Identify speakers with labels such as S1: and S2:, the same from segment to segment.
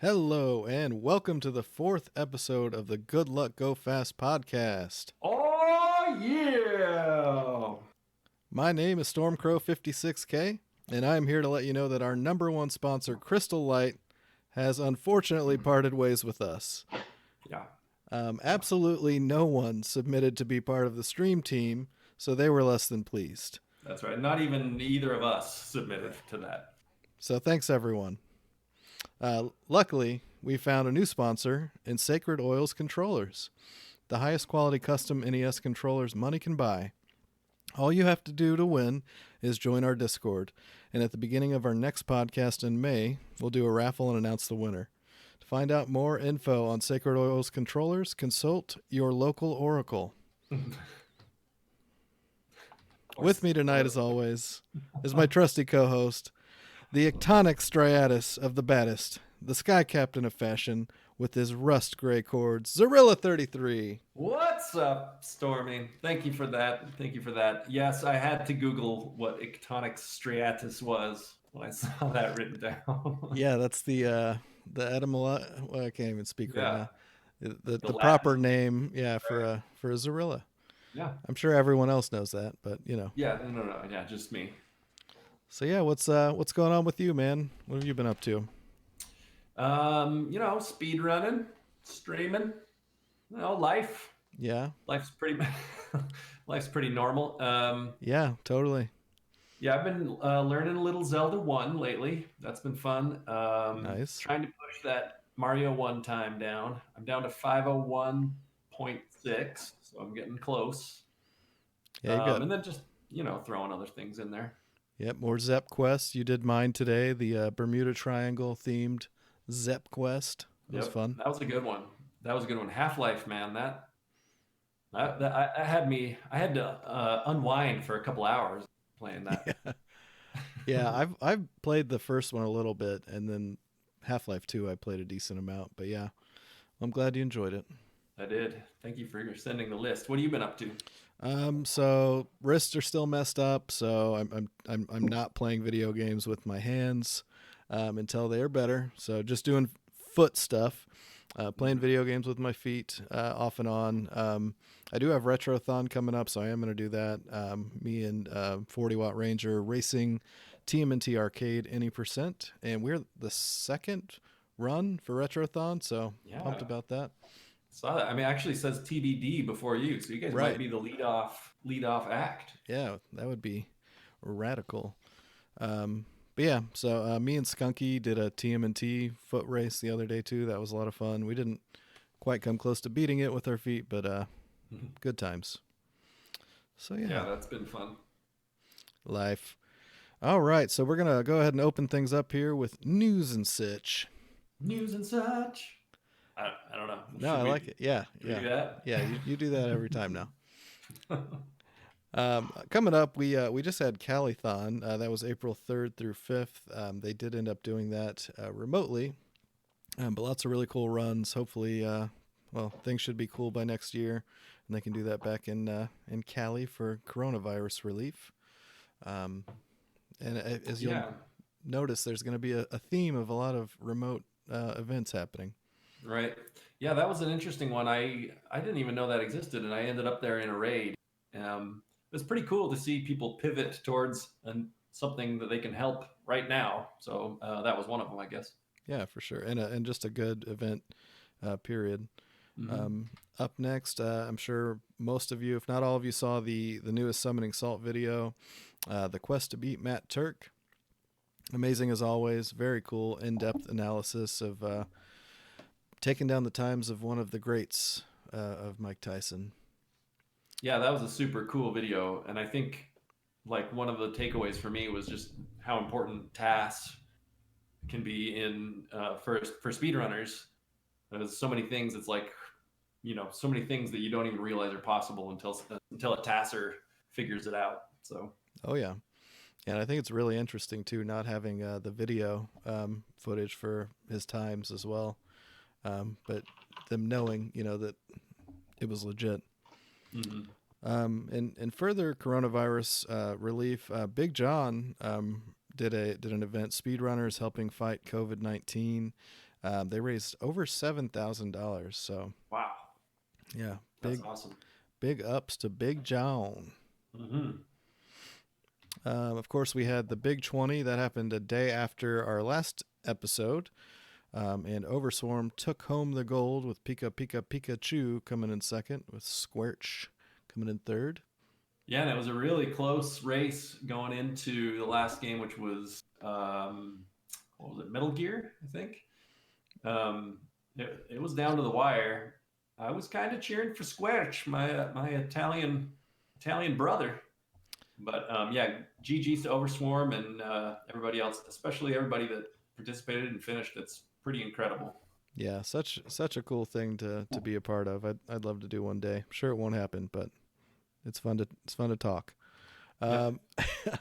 S1: Hello, and welcome to the fourth episode of the Good Luck Go Fast podcast.
S2: Oh, yeah!
S1: My name is Stormcrow56K, and I am here to let you know that our number one sponsor, Crystal Light, has unfortunately parted ways with us.
S2: Yeah.
S1: Absolutely no one submitted to be part of the stream team, so they were less than pleased.
S2: That's right. Not even either of us submitted to that.
S1: So thanks, everyone. Luckily, we found a new sponsor in Sacred Oils Controllers, the highest quality custom NES controllers money can buy. All you have to do to win is join our Discord, and at the beginning of our next podcast in May, we'll do a raffle and announce the winner. To find out more info on Sacred Oils Controllers, consult your local oracle. With me tonight, as always, is my trusty co-host, the iconic striatus of the baddest, the sky captain of fashion, with his rust gray cords, Zorilla33.
S2: What's up, Stormy? Thank you for that. Yes, I had to Google what ictonic striatus was when I saw that written down.
S1: Yeah, that's the etymology. Well, I can't even speak right now. The proper name, for a Zorilla.
S2: Yeah.
S1: I'm sure everyone else knows that, but you know.
S2: Yeah, no. Yeah, just me.
S1: So yeah, what's going on with you, man? What have you been up to?
S2: Speed running, streaming, life.
S1: Yeah.
S2: Life's pretty normal.
S1: Yeah, totally.
S2: Yeah, I've been learning a little Zelda 1 lately. That's been fun.
S1: Nice.
S2: Trying to push that Mario 1 time down. I'm down to 501.6, so I'm getting close.
S1: Yeah, you got.
S2: And then just, throwing other things in there.
S1: Yep, more Zep quests. You did mine today, the Bermuda Triangle themed Zep quest. It was fun.
S2: That was a good one. Half-Life, man. I had to unwind for a couple hours playing that.
S1: Yeah, I've played the first one a little bit, and then Half-Life 2 I played a decent amount. But yeah, I'm glad you enjoyed it.
S2: I did. Thank you for sending the list. What have you been up to?
S1: So wrists are still messed up, so I'm not playing video games with my hands until they are better. So just doing foot stuff, playing video games with my feet off and on. I do have Retrothon coming up, so I am going to do that. Me and 40 Watt Ranger racing TMNT Arcade any percent, and we're the second run for Retrothon, so pumped about that.
S2: Saw that. I mean, it actually says TBD before you, so you guys might be the lead off act.
S1: Yeah, that would be radical. But yeah, so me and Skunky did a TMNT foot race the other day too. That was a lot of fun. We didn't quite come close to beating it with our feet, but good times. So yeah,
S2: that's been fun.
S1: Life. All right, so we're gonna go ahead and open things up here with news and such.
S2: News and such. I don't know.
S1: No, I like it. Yeah.
S2: Do that?
S1: Yeah, you do that every time now. Coming up, we just had Calithon. That was April 3rd through 5th. They did end up doing that remotely, but lots of really cool runs. Hopefully, things should be cool by next year, and they can do that back in Cali for coronavirus relief. And as you'll notice, there's going to be a theme of a lot of remote events happening.
S2: Right. Yeah, that was an interesting one. I didn't even know that existed, and I ended up there in a raid. It was pretty cool to see people pivot towards something that they can help right now. So that was one of them, I guess.
S1: Yeah, for sure, and just a good event period. Mm-hmm. Up next, I'm sure most of you, if not all of you, saw the newest Summoning Salt video, the quest to beat Matt Turk. Amazing as always, very cool, in-depth analysis of taking down the times of one of the greats of Mike Tyson.
S2: Yeah, that was a super cool video, and I think like one of the takeaways for me was just how important tasks can be in for speedrunners. There's so many things. It's like, so many things that you don't even realize are possible until a tasser figures it out. So.
S1: Oh yeah, and I think it's really interesting too, not having the video footage for his times as well. But them knowing, that it was legit.
S2: Mm-hmm.
S1: And further coronavirus relief, Big John did an event, Speedrunners Helping Fight COVID-19. They raised over $7,000. So
S2: Wow,
S1: yeah,
S2: that's
S1: big
S2: awesome.
S1: big ups to Big John.
S2: Hmm.
S1: Of course, we had the Big 20 that happened a day after our last episode. And Overswarm took home the gold with Pika Pika Pikachu coming in second, with Squirch coming in third.
S2: Yeah, and it was a really close race going into the last game, which was what was it, Metal Gear, I think. Um, it was down to the wire. I was kind of cheering for Squelch, my Italian brother. But yeah, GG's to Overswarm and everybody else, especially everybody that participated and finished. It's pretty incredible.
S1: Yeah, such a cool thing to be a part of. I'd love to do one day. I'm sure it won't happen, but it's fun to talk.
S2: Yep.
S1: Um,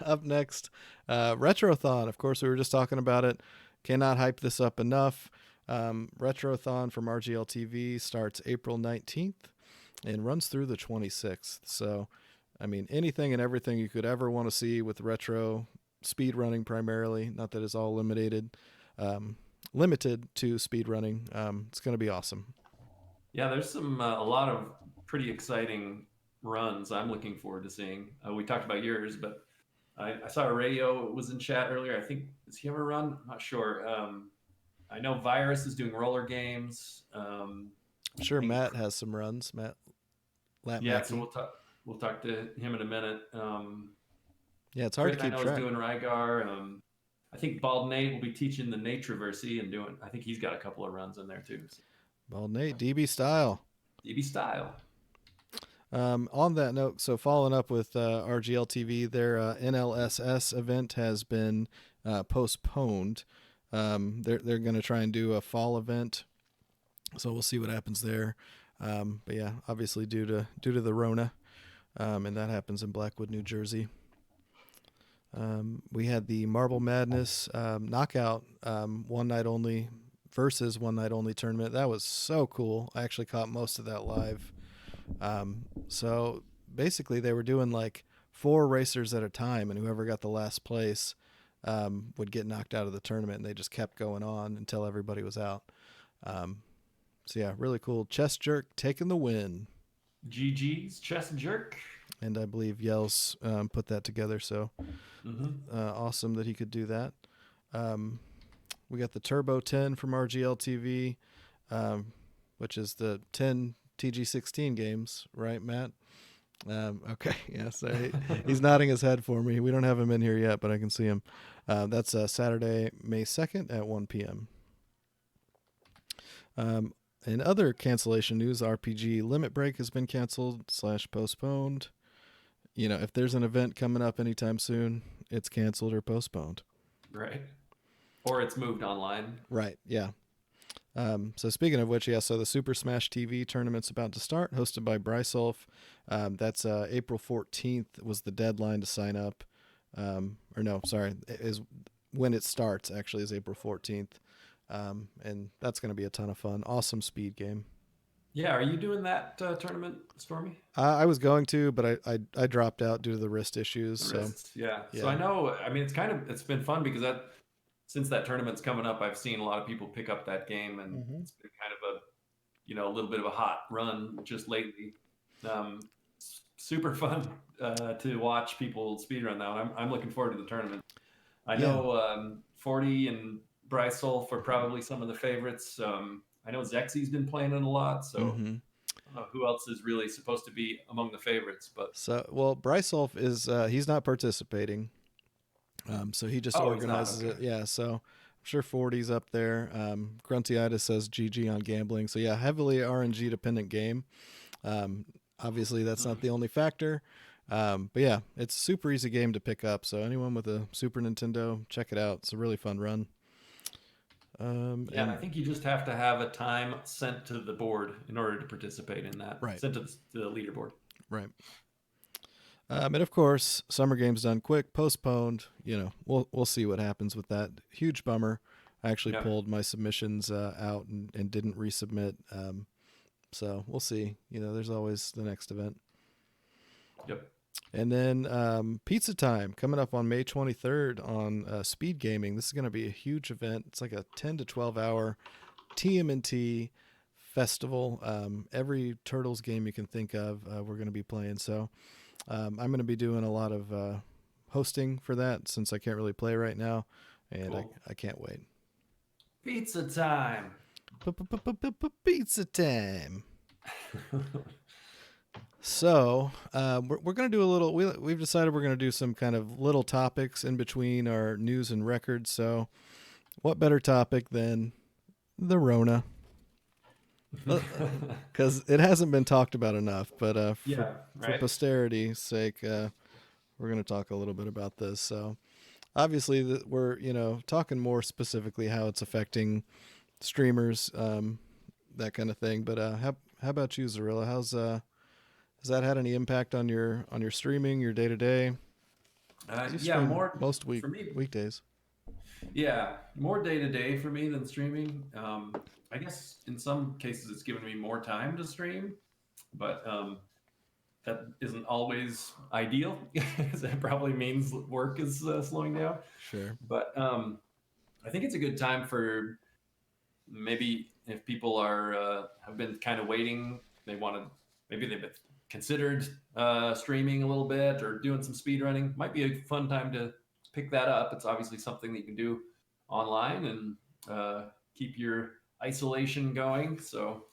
S1: up next, Retrothon. Of course, we were just talking about it. Cannot hype this up enough. Retrothon from RGL TV starts April 19th and runs through the 26th. So, I mean, anything and everything you could ever want to see with retro speed running primarily. Not that it's all um, limited to speed running. It's going to be awesome.
S2: Yeah, there's a lot of pretty exciting runs I'm looking forward to seeing. We talked about yours, but I saw a radio was in chat earlier. I think does he ever run? I'm not sure. I know Virus is doing roller games.
S1: I'm
S2: I
S1: sure
S2: think
S1: Matt has some runs. Matt
S2: yeah. So
S1: LattMackey.
S2: we'll talk to him in a minute.
S1: Yeah, it's hard to
S2: Crit I
S1: keep
S2: know is
S1: track.
S2: doing Rygar. I think Bald Nate will be teaching the Natureversy and doing. I think he's got a couple of runs in there too. So,
S1: Bald Nate, DB style.
S2: DB style.
S1: On that note, so following up with RGL TV, their NLSS event has been postponed. They're going to try and do a fall event, so we'll see what happens there. But yeah, obviously due to the RONA, and that happens in Blackwood, New Jersey. We had the Marble Madness knockout one night only versus one night only tournament. That was so cool. I actually caught most of that live. So basically, they were doing like 4 racers at a time, and whoever got the last place would get knocked out of the tournament, and they just kept going on until everybody was out. Um, so yeah, really cool. Chest Jerk taking the win,
S2: GG's chest jerk.
S1: and I believe Yells put that together. So
S2: Mm-hmm.
S1: awesome that he could do that. We got the Turbo 10 from RGL TV, which is the 10 TG16 games, right, Matt? Okay, yeah, so he's nodding his head for me. We don't have him in here yet, but I can see him. That's Saturday, May 2nd at 1 p.m. In other cancellation news, RPG Limit Break has been canceled / postponed. You know, if there's an event coming up anytime soon, it's canceled or postponed.
S2: Right. Or it's moved online.
S1: Right, yeah. So speaking of which, yeah, so the Super Smash TV tournament's about to start, hosted by Brysolf. That's April 14th was the deadline to sign up. Or no, sorry, is when it starts, actually, is April 14th. And that's going to be a ton of fun. Awesome speed game.
S2: Yeah, are you doing that tournament, Stormy?
S1: I was going to, but I dropped out due to the wrist issues.
S2: The
S1: So,
S2: wrists, yeah. So
S1: yeah.
S2: I know. I mean, it's been fun because that since that tournament's coming up, I've seen a lot of people pick up that game, and
S1: Mm-hmm.
S2: it's been kind of a little bit of a hot run just lately. Super fun to watch people speedrun now. I'm looking forward to the tournament. I
S1: Yeah.
S2: know 40 and Brysolf are probably some of the favorites. I know Zexi's been playing it a lot, so
S1: Mm-hmm.
S2: I don't know who else is really supposed to be among the favorites. But
S1: So, well, Brysolf is he's not participating. So he just
S2: oh, he's not.
S1: organizes
S2: Okay.
S1: it. Yeah. So I'm sure 40's up there. Gruntiitis says GG on gambling. So yeah, heavily RNG dependent game. Um, Obviously, that's not the only factor. But yeah, it's a super easy game to pick up. So anyone with a Super Nintendo, check it out. It's a really fun run.
S2: Yeah, and I
S1: And
S2: think you just have to have a time sent to the board in order to participate in that.
S1: right,
S2: Sent to the leaderboard.
S1: right. And of course, summer games done quick, postponed. You know, we'll see what happens with that. Huge bummer. I actually
S2: Yeah.
S1: pulled my submissions out and didn't resubmit. So we'll see. You know, there's always the next event.
S2: Yep.
S1: And then Pizza Time coming up on May 23rd on Speed Gaming. This is going to be a huge event. It's like a 10 to 12 hour TMNT festival. Every Turtles game you can think of, we're going to be playing. So I'm going to be doing a lot of hosting for that since I can't really play right now, and
S2: Cool.
S1: I can't wait.
S2: Pizza time.
S1: Pizza time. So we're going to do a little. We've decided we're going to do some kind of little topics in between our news and records. So, what better topic than the Rona? Because it hasn't been talked about enough. But
S2: Yeah,
S1: for
S2: right.
S1: posterity's sake, we're going to talk a little bit about this. So, obviously, we're talking more specifically how it's affecting streamers, that kind of thing. But how about you, Zarilla? Has that had any impact on your streaming, your day to day? You
S2: Yeah,
S1: stream
S2: more
S1: most
S2: for me.
S1: weekdays.
S2: Yeah, more day to day for me than streaming. I guess in some cases it's given me more time to stream, but that isn't always ideal. That probably means work is slowing down.
S1: Sure.
S2: But I think it's a good time for maybe if people are have been kind of waiting, they want to maybe they've considered streaming a little bit or doing some speed running. Might be a fun time to pick that up. It's obviously something that you can do online and keep your isolation going. So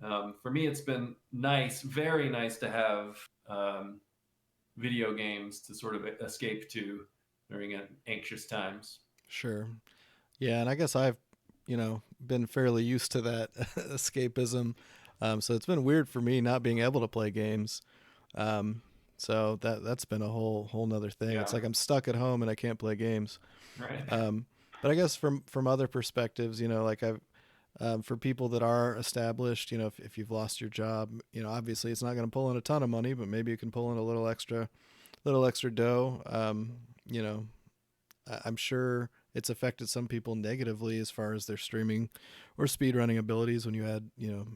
S2: for me, it's been nice, very nice to have um, video games to sort of escape to during anxious times.
S1: Sure. Yeah, and I guess I've been fairly used to that escapism. So it's been weird for me not being able to play games. Um, so that's been a whole nother thing.
S2: Yeah,
S1: It's like I'm stuck at home and I can't play games.
S2: right.
S1: But I guess from other perspectives, like I've for people that are established, if you've lost your job, obviously it's not going to pull in a ton of money, but maybe you can pull in a little extra dough. You know, I'm sure it's affected some people negatively as far as their streaming or speedrunning abilities when you add,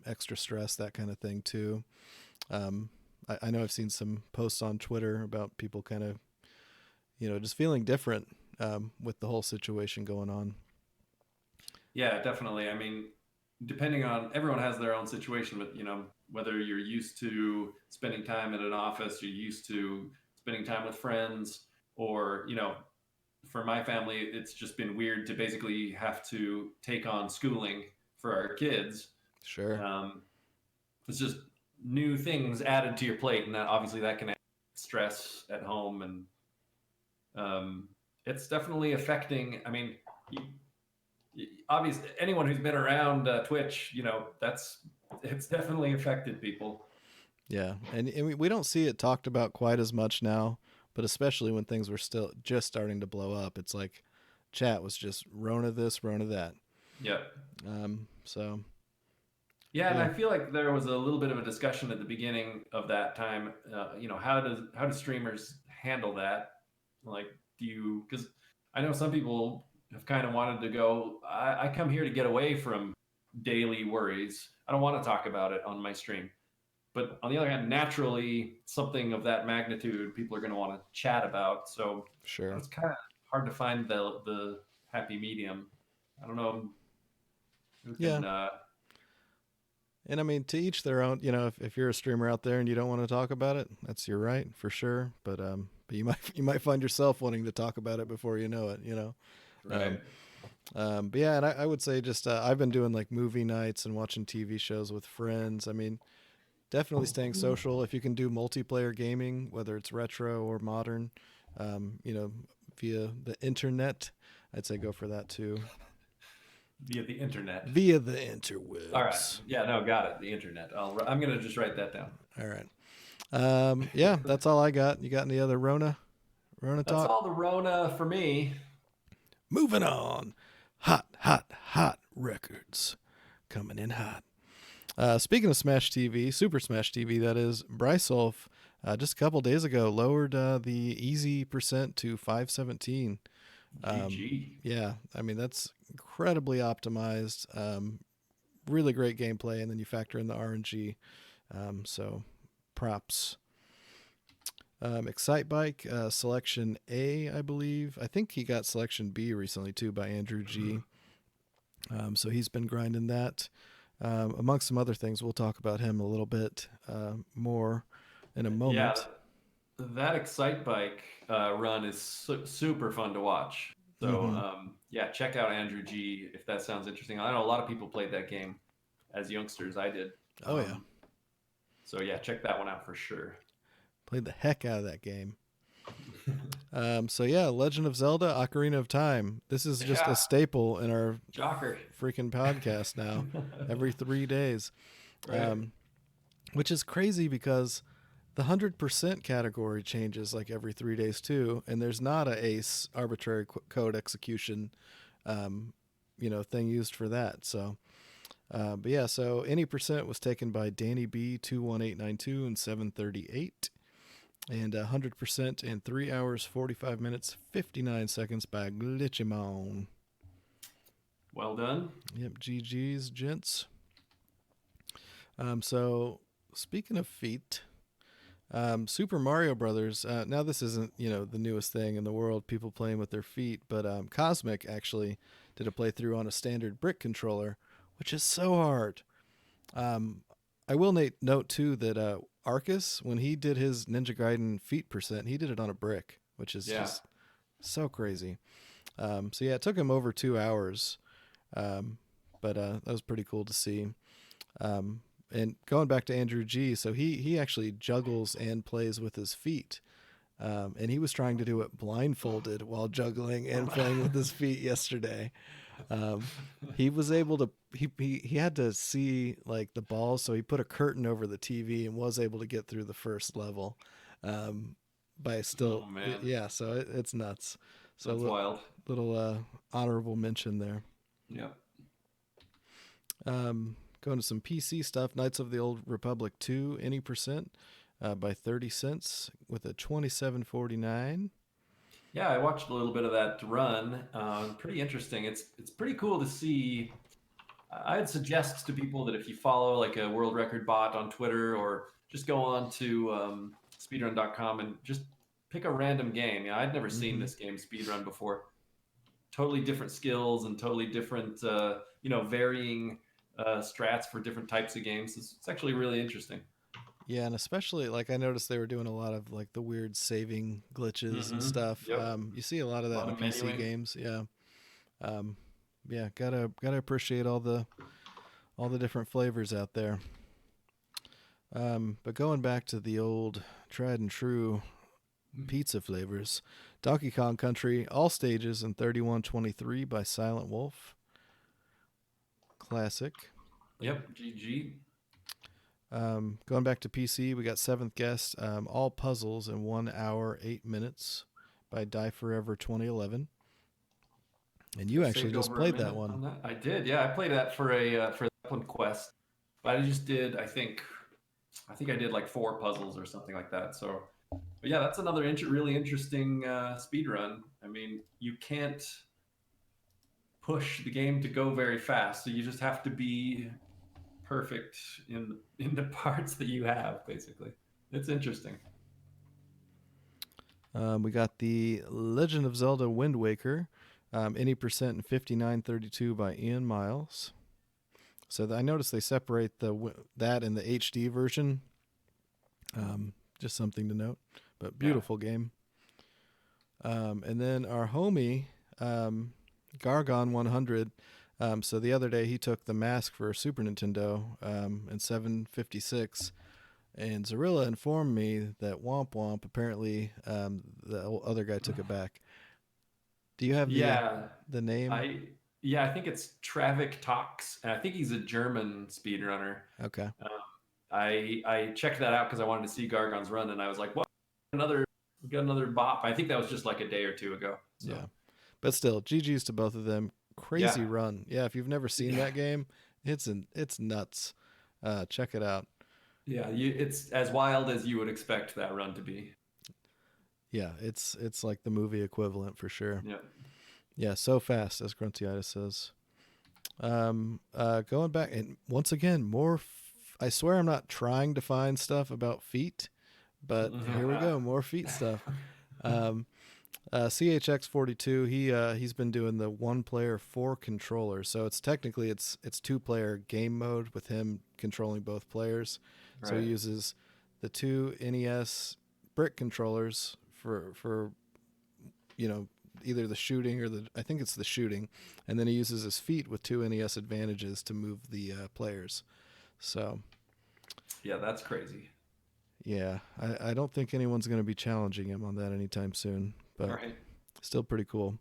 S1: extra stress, that kind of thing too. I know I've seen some posts on Twitter about people kind of, just feeling different with the whole situation going on.
S2: Yeah, definitely. I mean, depending on everyone has their own situation, but whether you're used to spending time at an office, you're used to spending time with friends, or for my family, it's just been weird to basically have to take on schooling for our kids.
S1: Sure.
S2: Um, it's just new things added to your plate, and that obviously that can add stress at home, and it's definitely affecting. I mean, you, obviously anyone who's been around Twitch, that's it's definitely affected people.
S1: Yeah, and we don't see it talked about quite as much now, but especially when things were still just starting to blow up, it's like chat was just Rona this, Rona that.
S2: Yeah.
S1: So
S2: Yeah, and
S1: yeah,
S2: I feel like there was a little bit of a discussion at the beginning of that time. How do streamers handle that? Like, do you? Because I know some people have kind of wanted to go. I come here to get away from daily worries. I don't want to talk about it on my stream. But on the other hand, naturally, something of that magnitude, people are going to want to chat about. So
S1: sure.
S2: it's kind of hard to find the happy medium. I don't know who
S1: Yeah,
S2: can.
S1: and I mean to each their own. If you're a streamer out there and you don't want to talk about it, that's your right for sure. But you might you might find yourself wanting to talk about it before you know it.
S2: Right.
S1: Um, but yeah, and I would say just I've been doing like movie nights and watching TV shows with friends. I mean, definitely staying social. If you can do multiplayer gaming, whether it's retro or modern, um, you know, via the internet, I'd say go for that too.
S2: Via the internet.
S1: Via the
S2: All right.
S1: interwebs.
S2: Yeah, no, got it. The internet. I'm gonna just write that down.
S1: All right. Yeah, that's all I got. You got any other Rona
S2: That's
S1: talk?
S2: all the Rona for me.
S1: Moving on. Hot records coming in hot. Speaking of Smash TV, Super Smash TV, that is, Brysolf, just a couple days ago lowered the easy percent to 517.
S2: GG.
S1: Yeah, I mean that's incredibly optimized. Really great gameplay, and then you factor in the RNG. So props. Excite Bike, selection A, I believe. I think he got selection B recently too by Andrew G. So he's been grinding that, amongst some other things. We'll talk about him a little bit more in a
S2: Yeah,
S1: moment.
S2: that Excite Bike run is super fun to watch. So
S1: Mm-hmm.
S2: yeah, check out Andrew G if that sounds interesting. I know a lot of people played that game as youngsters. I did.
S1: Oh yeah,
S2: So yeah, check that one out for sure.
S1: played the heck out of that game. So yeah, Legend of Zelda: Ocarina of Time. This is just a
S2: Yeah,
S1: staple in our
S2: shocker.
S1: freaking podcast now, every 3 days,
S2: Right.
S1: um, which is crazy because the 100% category changes like every 3 days too, and there's not a ACE arbitrary code execution, um, thing used for that. So, but yeah, so any percent was taken by Danny B 21892 and 738. And 100% in 3 hours, 45 minutes, 59 seconds by Glitchimon.
S2: Well done.
S1: Yep, GG's, gents. So, speaking of feet, Super Mario Brothers. Now, this isn't the newest thing in the world, people playing with their feet, but Cosmic actually did a playthrough on a standard brick controller, which is so hard. Um, I will note too that Arcus, when he did his Ninja Gaiden feet percent, he did it on a brick, which is
S2: Yeah.
S1: just so crazy. So yeah, it took him over 2 hours, um, but that was pretty cool to see. And going back to Andrew G, so he actually juggles and plays with his feet. And he was trying to do it blindfolded while juggling and playing with his feet yesterday. He was able to he had to see like the balls, so he put a curtain over the TV and was able to get through the first level. By still
S2: Oh man,
S1: yeah, so it's nuts. So
S2: that's wild.
S1: little honorable mention there.
S2: Yeah.
S1: Going to some PC stuff. Knights of the Old Republic 2, any percent, by 30 cents with a 27.49.
S2: Yeah, I watched a little bit of that run. Pretty interesting. It's pretty cool to see. I'd suggest to people that if you follow like a world record bot on Twitter or just go on to speedrun.com and just pick a random game. Yeah, I'd never seen
S1: Mm-hmm.
S2: this game speedrun before. Totally different skills and totally different, varying strats for different types of games. It's actually really interesting.
S1: Yeah, and especially like I noticed they were doing a lot of like the weird saving glitches and stuff.
S2: Yep.
S1: You see a lot of
S2: A
S1: that
S2: lot
S1: in
S2: of
S1: PC
S2: menuing.
S1: games. Yeah. Um, yeah, gotta appreciate all the different flavors out there. But going back to the old tried and true pizza flavors, Donkey Kong Country, all stages in 3123 by Silent Wolf. Classic.
S2: Yep. GG.
S1: Going back to PC, we got Seventh Guest, all puzzles in 1 hour, 8 minutes by Die Forever 2011. And you
S2: I
S1: actually
S2: saved
S1: just
S2: over a
S1: played that
S2: minute
S1: one.
S2: on that. I did. Yeah, I played that for a for that one quest. But I just did. I think I did like 4 puzzles or something like that. So, but yeah, that's another really interesting speed run. I mean, you can't push the game to go very fast, so you just have to be perfect in the parts that you have. Basically, it's interesting.
S1: We got the Legend of Zelda Wind Waker, any percent in 5932 by Ian Miles. So I noticed they separate that in the HD version. Just something to note, but
S2: Yeah.
S1: beautiful game. And then our homie, Gargon 100. So the other day he took the mask for Super Nintendo in 756, and Zorilla informed me that Womp Womp apparently the other guy took it back. Do you have
S2: Yeah.
S1: the name?
S2: I yeah, I think it's Travik Tox, and I think he's a German speedrunner.
S1: Okay,
S2: Um, I checked that out because I wanted to see Gargon's run, and I was like, "What? We got another bop." I think that was just like a day or two ago. So
S1: yeah, but still, GG's to both of them.
S2: yeah,
S1: Crazy run. Yeah, if you've never seen
S2: yeah,
S1: that game, it's nuts. Check it out.
S2: yeah. It's as wild as you would expect that run to be.
S1: Yeah, it's like the movie equivalent for sure.
S2: Yeah.
S1: Yeah, so fast, as Gruntiitis says. Going back and once again, I swear I'm not trying to find stuff about feet, but here we go, more feet stuff. Um, CHX42. He's been doing the 1-player 4 controllers. So it's technically it's 2-player game mode with him controlling both players. So he
S2: Right.
S1: uses the 2 NES brick controllers for either the shooting or I think it's the shooting, and then he uses his feet with 2 NES advantages to move the players. So
S2: Yeah, that's crazy.
S1: yeah, I don't think anyone's going to be challenging him on that anytime soon, but
S2: Right.
S1: still pretty cool.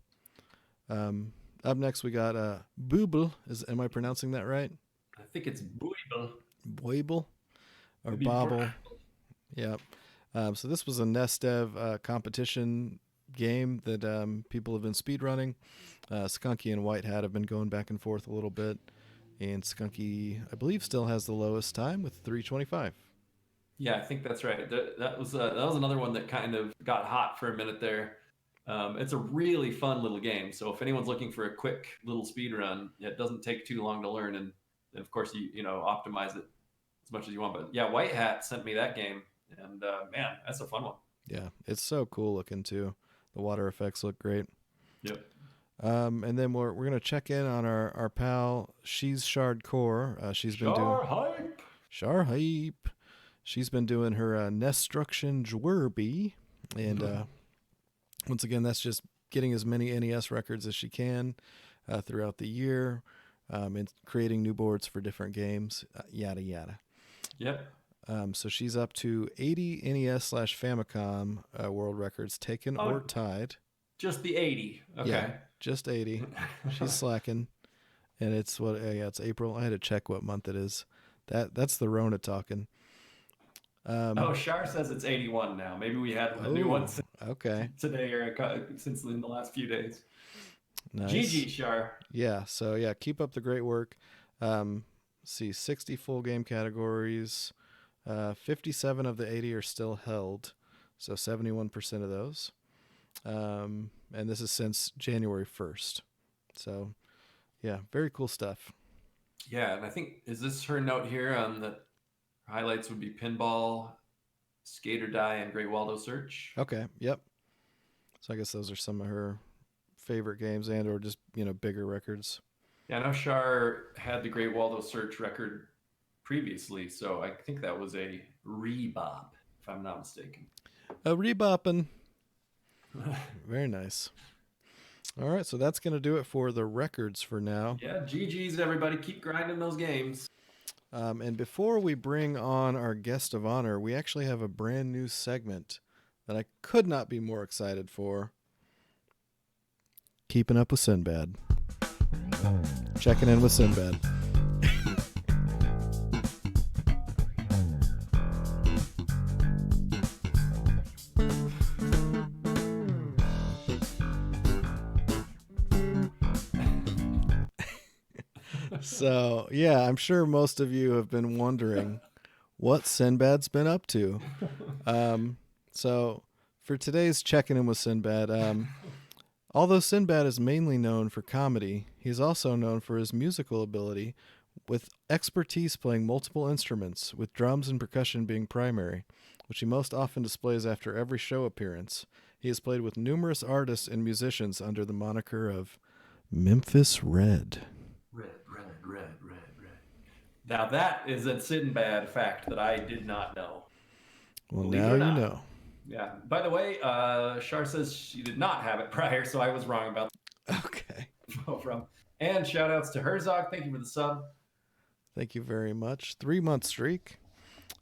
S1: Up next we got Booble. Am I pronouncing that right?
S2: I think it's Buible.
S1: Boible or
S2: Maybe
S1: Bobble? Yep. So this was a Nestev competition game that people have been speedrunning. Skunky and White Hat have been going back and forth a little bit, and Skunky, I believe, still has the lowest time with 3:25.
S2: Yeah, I think that's right. That was another one that kind of got hot for a minute there. It's a really fun little game. So if anyone's looking for a quick little speed run, it doesn't take too long to learn, and of course you optimize it as much as you want. But yeah, White Hat sent me that game, and man, that's a fun one.
S1: Yeah, it's so cool looking too. The water effects look great.
S2: Yep.
S1: And then we're gonna check in on our pal. She's Shardcore. She's been doing
S2: Hype.
S1: Shar Hype. She's been doing her Nestruction Jwerby, and once again, that's just getting as many NES records as she can throughout the year, and creating new boards for different games. Yada yada.
S2: Yep.
S1: So she's up to 80 NES/Famicom world records taken or tied.
S2: Just the 80. Okay.
S1: Yeah, just 80. She's slacking, and it's it's April. I had to check what month it is. That's the Rona talking.
S2: Shar says it's 81 now. Maybe we had a new one today or since in the last few days.
S1: Nice.
S2: GG, Shar.
S1: Yeah, so yeah, keep up the great work. See, 60 full game categories. 57 of the 80 are still held, so 71% of those. And this is since January 1st. So, yeah, very cool stuff.
S2: Yeah, and I think, is this her note here on the highlights would be Pinball, Skate or Die, and Great Waldo Search?
S1: Okay, yep. So I guess those are some of her favorite games and or just, bigger records.
S2: Yeah, I know Shar had the Great Waldo Search record previously, so I think that was a rebop, if I'm not mistaken.
S1: A rebopping. Very nice. All right, so that's going to do it for the records for now.
S2: Yeah, GG's, everybody. Keep grinding those games.
S1: And before we bring on our guest of honor, we actually have a brand new segment that I could not be more excited for. Keeping Up with Sinbad. Checking in with Sinbad. So, yeah, I'm sure most of you have been wondering what Sinbad's been up to. So, for today's Checking In with Sinbad, although Sinbad is mainly known for comedy, he's also known for his musical ability, with expertise playing multiple instruments, with drums and percussion being primary, which he most often displays after every show appearance. He has played with numerous artists and musicians under the moniker of Memphis Red.
S2: Red. Now that is a Sinbad fact that I did not know.
S1: Well, now you know.
S2: Yeah. By the way, Shar says she did not have it prior, so I was wrong about that.
S1: Okay.
S2: And shout outs to Herzog. Thank you for the sub.
S1: Thank you very much. 3-month streak.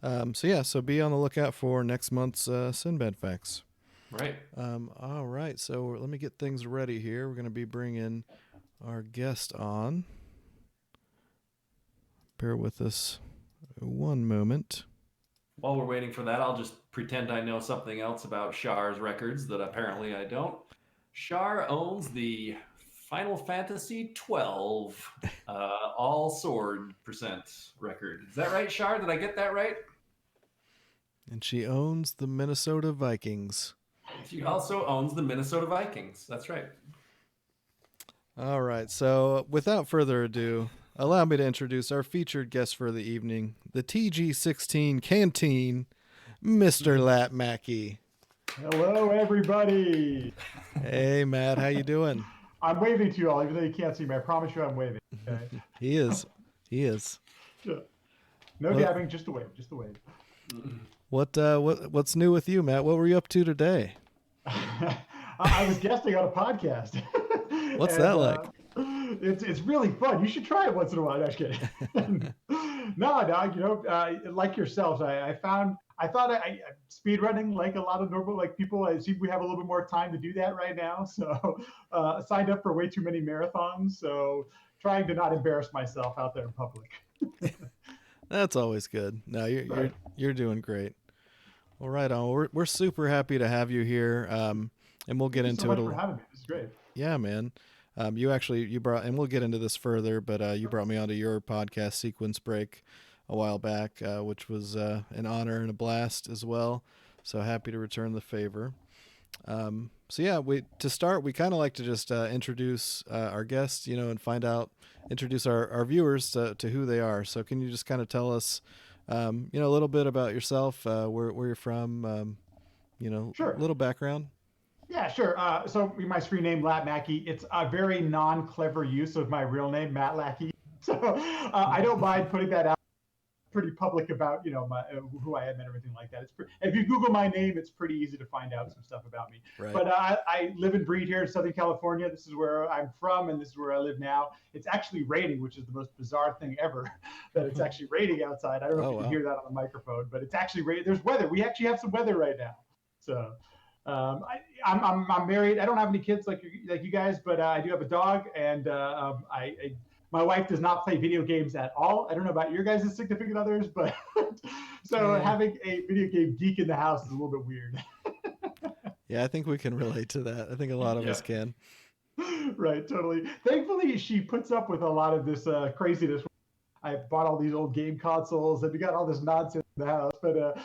S1: So be on the lookout for next month's Sinbad facts.
S2: Right.
S1: All right. So let me get things ready here. We're going to be bringing our guest on. Bear with us one moment.
S2: While we're waiting for that, I'll just pretend I know something else about Shar's records that apparently I don't. Shar owns the Final Fantasy 12 all sword % record. Is that right, Shar? Did I get that right?
S1: And she owns the Minnesota Vikings.
S2: She also owns the Minnesota Vikings. That's right.
S1: All right. So without further ado, allow me to introduce our featured guest for the evening, the TG16 Canteen, Mr. LattMackey.
S3: Hello, everybody.
S1: Hey, Matt, how you doing?
S3: I'm waving to you all, even though you can't see me. I promise you I'm waving. Okay.
S1: He is. He is.
S3: No
S1: What
S3: dabbing, just a wave, just a wave.
S1: what's new with you, Matt? What were you up to today?
S3: I was guesting on a podcast,
S1: What's
S3: and
S1: that like?
S3: it's really fun. You should try it once in a while. No, just kidding. No, dog. Like yourselves, I thought speed running like a lot of normal like people. I see we have a little bit more time to do that right now, so signed up for way too many marathons. So trying to not embarrass myself out there in public.
S1: That's always good. No, you're you're
S3: Right.
S1: you're doing great. Well, right on. We're super happy to have you here. And we'll get
S3: Thank you so
S1: into it.
S3: much for having me. This is great.
S1: Yeah, man. You brought, and we'll get into this further, but you brought me onto your podcast, Sequence Break, a while back, which was an honor and a blast as well. So happy to return the favor. So yeah, we to start, we kind of like to just introduce our guests, and introduce our viewers to who they are. So can you just kind of tell us, a little bit about yourself, where you're from,
S3: Sure.
S1: little background.
S3: Yeah, sure. So my screen name, LattMackey, it's a very non-clever use of my real name, Matt Lackey. So I don't mind putting that out pretty public about, who I am and everything like that. If you Google my name, it's pretty easy to find out some stuff about me.
S1: Right.
S3: But I live and breed here in Southern California. This is where I'm from, and this is where I live now. It's actually raining, which is the most bizarre thing ever, that it's actually raining outside. I don't know if
S1: Oh
S3: you can
S1: wow.
S3: hear that on the microphone, but it's actually raining. There's weather. We actually have some weather right now. So I'm married. I don't have any kids like you guys, but I do have a dog, and my wife does not play video games at all. I don't know about your guys' significant others, but so
S1: Yeah.
S3: having a video game geek in the house is a little bit weird.
S1: Yeah, I think we can relate to that. I think a lot of
S2: Yeah.
S1: us can.
S3: Right, totally. Thankfully, she puts up with a lot of this craziness. I bought all these old game consoles, and we got all this nonsense in the house. But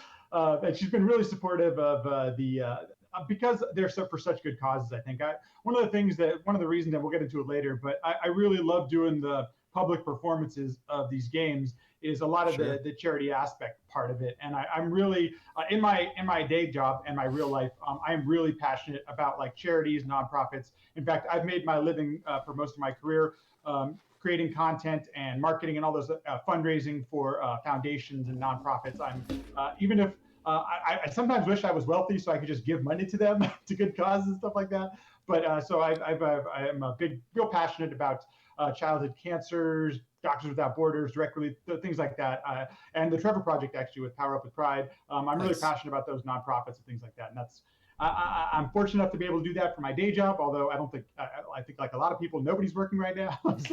S3: and she's been really supportive of the because they're for such good causes. I think one of the reasons that we'll get into it later, but I really love doing the public performances of these games is a lot of
S1: Sure.
S3: the charity aspect part of it, and I'm really in my day job and my real life, I'm really passionate about like charities, nonprofits. In fact, I've made my living for most of my career creating content and marketing and all those fundraising for foundations and nonprofits. I'm even if I sometimes wish I was wealthy so I could just give money to them to good causes and stuff like that. But so I'm a real passionate about childhood cancers, Doctors Without Borders, direct relief, things like that, and the Trevor Project actually with Power Up with Pride. I'm really
S1: Nice.
S3: passionate about those nonprofits and things like that, and that's I'm fortunate enough to be able to do that for my day job. Although I don't think I think like a lot of people, nobody's working right now. That's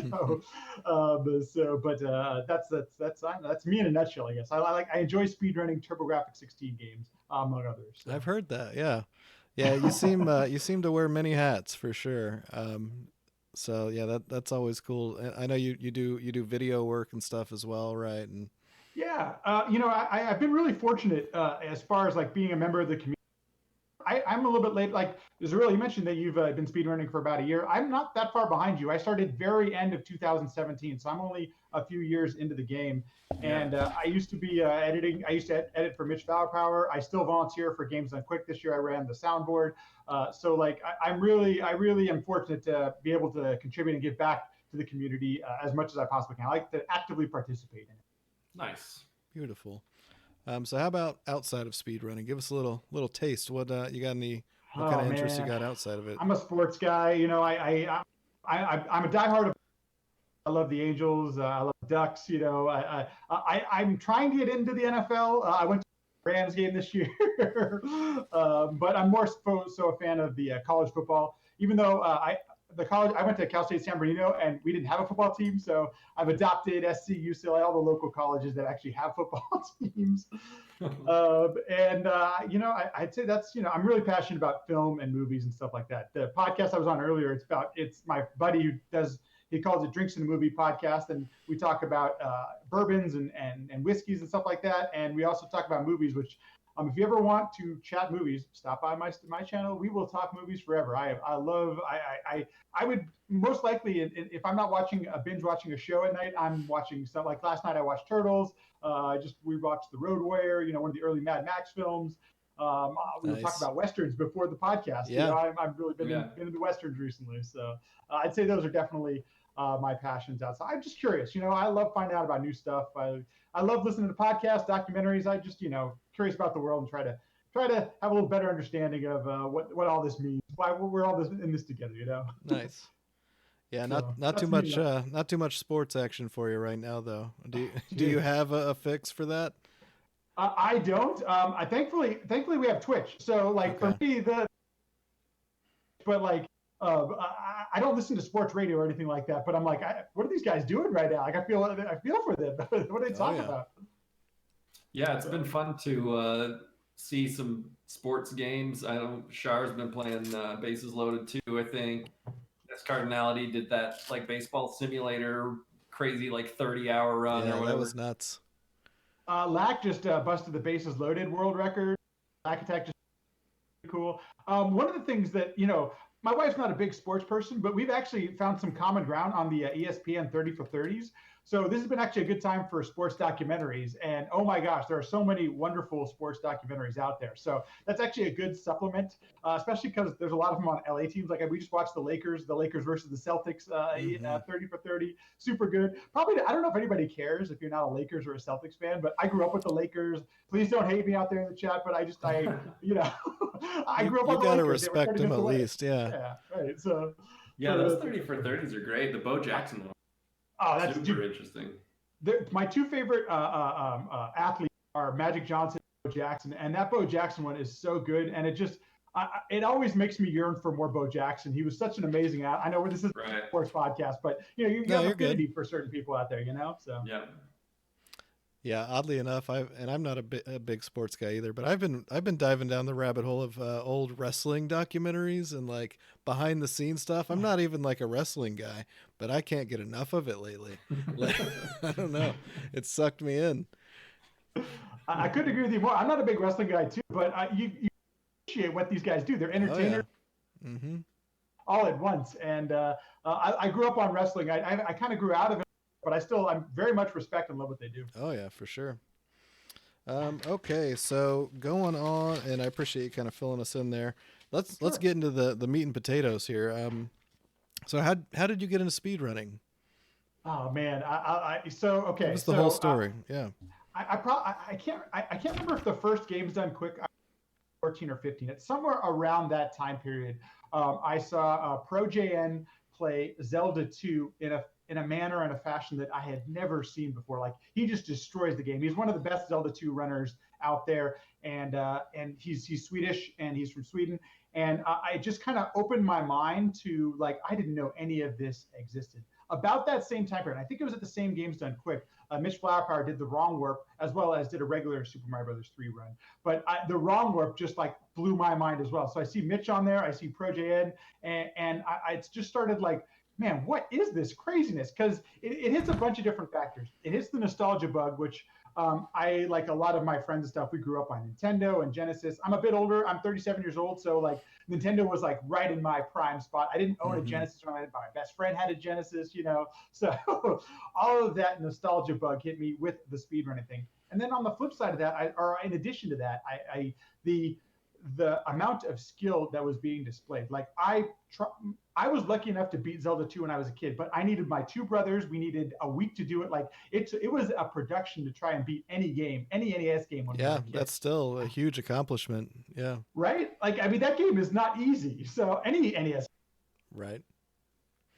S3: me in a nutshell. I guess I enjoy speedrunning TurboGrafx 16 games among others. So.
S1: I've heard that. Yeah. Yeah, you seem to wear many hats for sure. So yeah, that's always cool. And I know you do video work and stuff as well, right? And
S3: Yeah, I've been really fortunate as far as like being a member of the community. I'm a little bit late. Like Israel, you mentioned that you've been speedrunning for about a year. I'm not that far behind you. I started very end of 2017, so I'm only a few years into the game.
S2: Yeah.
S3: And I used to be editing. I used to edit for Mitch Power. I still volunteer for Games Done Quick. This year, I ran the soundboard. So like, I really am fortunate to be able to contribute and give back to the community as much as I possibly can. I like to actively participate in it.
S2: Nice.
S1: beautiful. So how about outside of speedrunning? Give us a little taste. You got any? What kind
S3: Oh
S1: of interests you
S3: man,
S1: got outside of it?
S3: I'm a sports guy. I'm a diehard. I love the Angels. I love the Ducks. I'm trying to get into the NFL. I went to the Rams game this year, but I'm more so a fan of the college football. Even though I went to Cal State San Bernardino and we didn't have a football team, so I've adopted SC, UCLA, all the local colleges that actually have football teams. I'd say that's I'm really passionate about film and movies and stuff like that. The podcast I was on earlier, it's my buddy who does. He calls it Drinks and a Movie podcast, and we talk about bourbons and whiskeys and stuff like that. And we also talk about movies, which if you ever want to chat movies, stop by my channel. We will talk movies forever. I would most likely, if I'm not binge watching a show at night, I'm watching stuff like last night I watched Turtles. We watched The Road Warrior, one of the early Mad Max films. We were talking
S1: Nice.
S3: about westerns before the podcast.
S1: Yeah.
S3: I've really been into westerns recently, so I'd say those are definitely my passions outside. I'm just curious. I love finding out about new stuff. I love listening to podcasts, documentaries. I just curious about the world and try to have a little better understanding of what all this means. Why we're all in this together.
S1: Nice. Yeah,
S3: So,
S1: not too much not too much sports action for you right now though. Do you have a fix for that?
S3: I don't. I thankfully we have Twitch. So for me I don't listen to sports radio or anything like that. But I'm like, what are these guys doing right now? Like I feel for them. What are they talking about?
S2: Yeah, it's been fun to see some sports games. I know Shar's been playing Bases Loaded too. I think Cardinality did that baseball simulator crazy 30-hour run or whatever.
S1: That was nuts.
S3: Lack just busted the Bases Loaded world record. Lack Attack just cool. One of the things that my wife's not a big sports person, but we've actually found some common ground on the ESPN 30 for 30s. So this has been actually a good time for sports documentaries. And oh my gosh, there are so many wonderful sports documentaries out there. So that's actually a good supplement, especially because there's a lot of them on LA teams. Like we just watched the Lakers versus the Celtics 30 for 30. Super good. Probably, I don't know if anybody cares if you're not a Lakers or a Celtics fan, but I grew up with the Lakers. Please don't hate me out there in the chat, but I grew up on the Lakers.
S1: You got to respect them at least. Yeah.
S3: Yeah. Right. So.
S2: Yeah, those 30 for 30s are great. The Bo Jackson one.
S3: Oh, that's
S2: super interesting.
S3: My two favorite athletes are Magic Johnson and Bo Jackson, and that Bo Jackson one is so good, and it always makes me yearn for more Bo Jackson. He was such an amazing athlete. I know this is a sports podcast, but you have affinity for certain people out there, So
S2: yeah.
S1: Yeah, oddly enough, I'm not a big sports guy either, but I've been diving down the rabbit hole of old wrestling documentaries and behind the scenes stuff. I'm not even a wrestling guy, but I can't get enough of it lately. I don't know, it sucked me in.
S3: I couldn't agree with you more. I'm not a big wrestling guy too, but you appreciate what these guys do. They're entertainers.
S1: Oh, yeah. Mm-hmm.
S3: All at once, and I grew up on wrestling. I kind of grew out of it. But I'm very much respect and love what they do.
S1: Oh yeah, for sure. Okay, so going on, and I appreciate you kind of filling us in there. Let's get into the meat and potatoes here. So how did you get into speed running?
S3: Oh man, What's
S1: the whole story? Yeah.
S3: I can't remember if the first game's done quick. 14 or 15. It's somewhere around that time period. I saw ProJN play Zelda 2 in a manner and a fashion that I had never seen before. He just destroys the game. He's one of the best Zelda 2 runners out there, and he's Swedish and he's from Sweden. And I just kind of opened my mind to I didn't know any of this existed. About that same time period, I think it was at the same Games Done Quick. Mitch Flowerpower did the Wrong Warp as well as did a regular Super Mario Brothers 3 run. But the Wrong Warp just blew my mind as well. So I see Mitch on there, I see ProJN, and I just started man, what is this craziness? Because it hits a bunch of different factors. It hits the nostalgia bug, which I, like a lot of my friends and stuff, we grew up on Nintendo and Genesis. I'm a bit older. I'm 37 years old. So Nintendo was right in my prime spot. I didn't own a Genesis when my best friend had a Genesis, So all of that nostalgia bug hit me with the speedrunning thing. And then on the flip side of that, in addition to that, the amount of skill that was being displayed. I was lucky enough to beat Zelda 2 when I was a kid, but I needed my two brothers. We needed a week to do it. It was a production to try and beat any game, any NES game.
S1: Yeah, that's still a huge accomplishment. Yeah.
S3: Right? That game is not easy. So any NES.
S1: Right.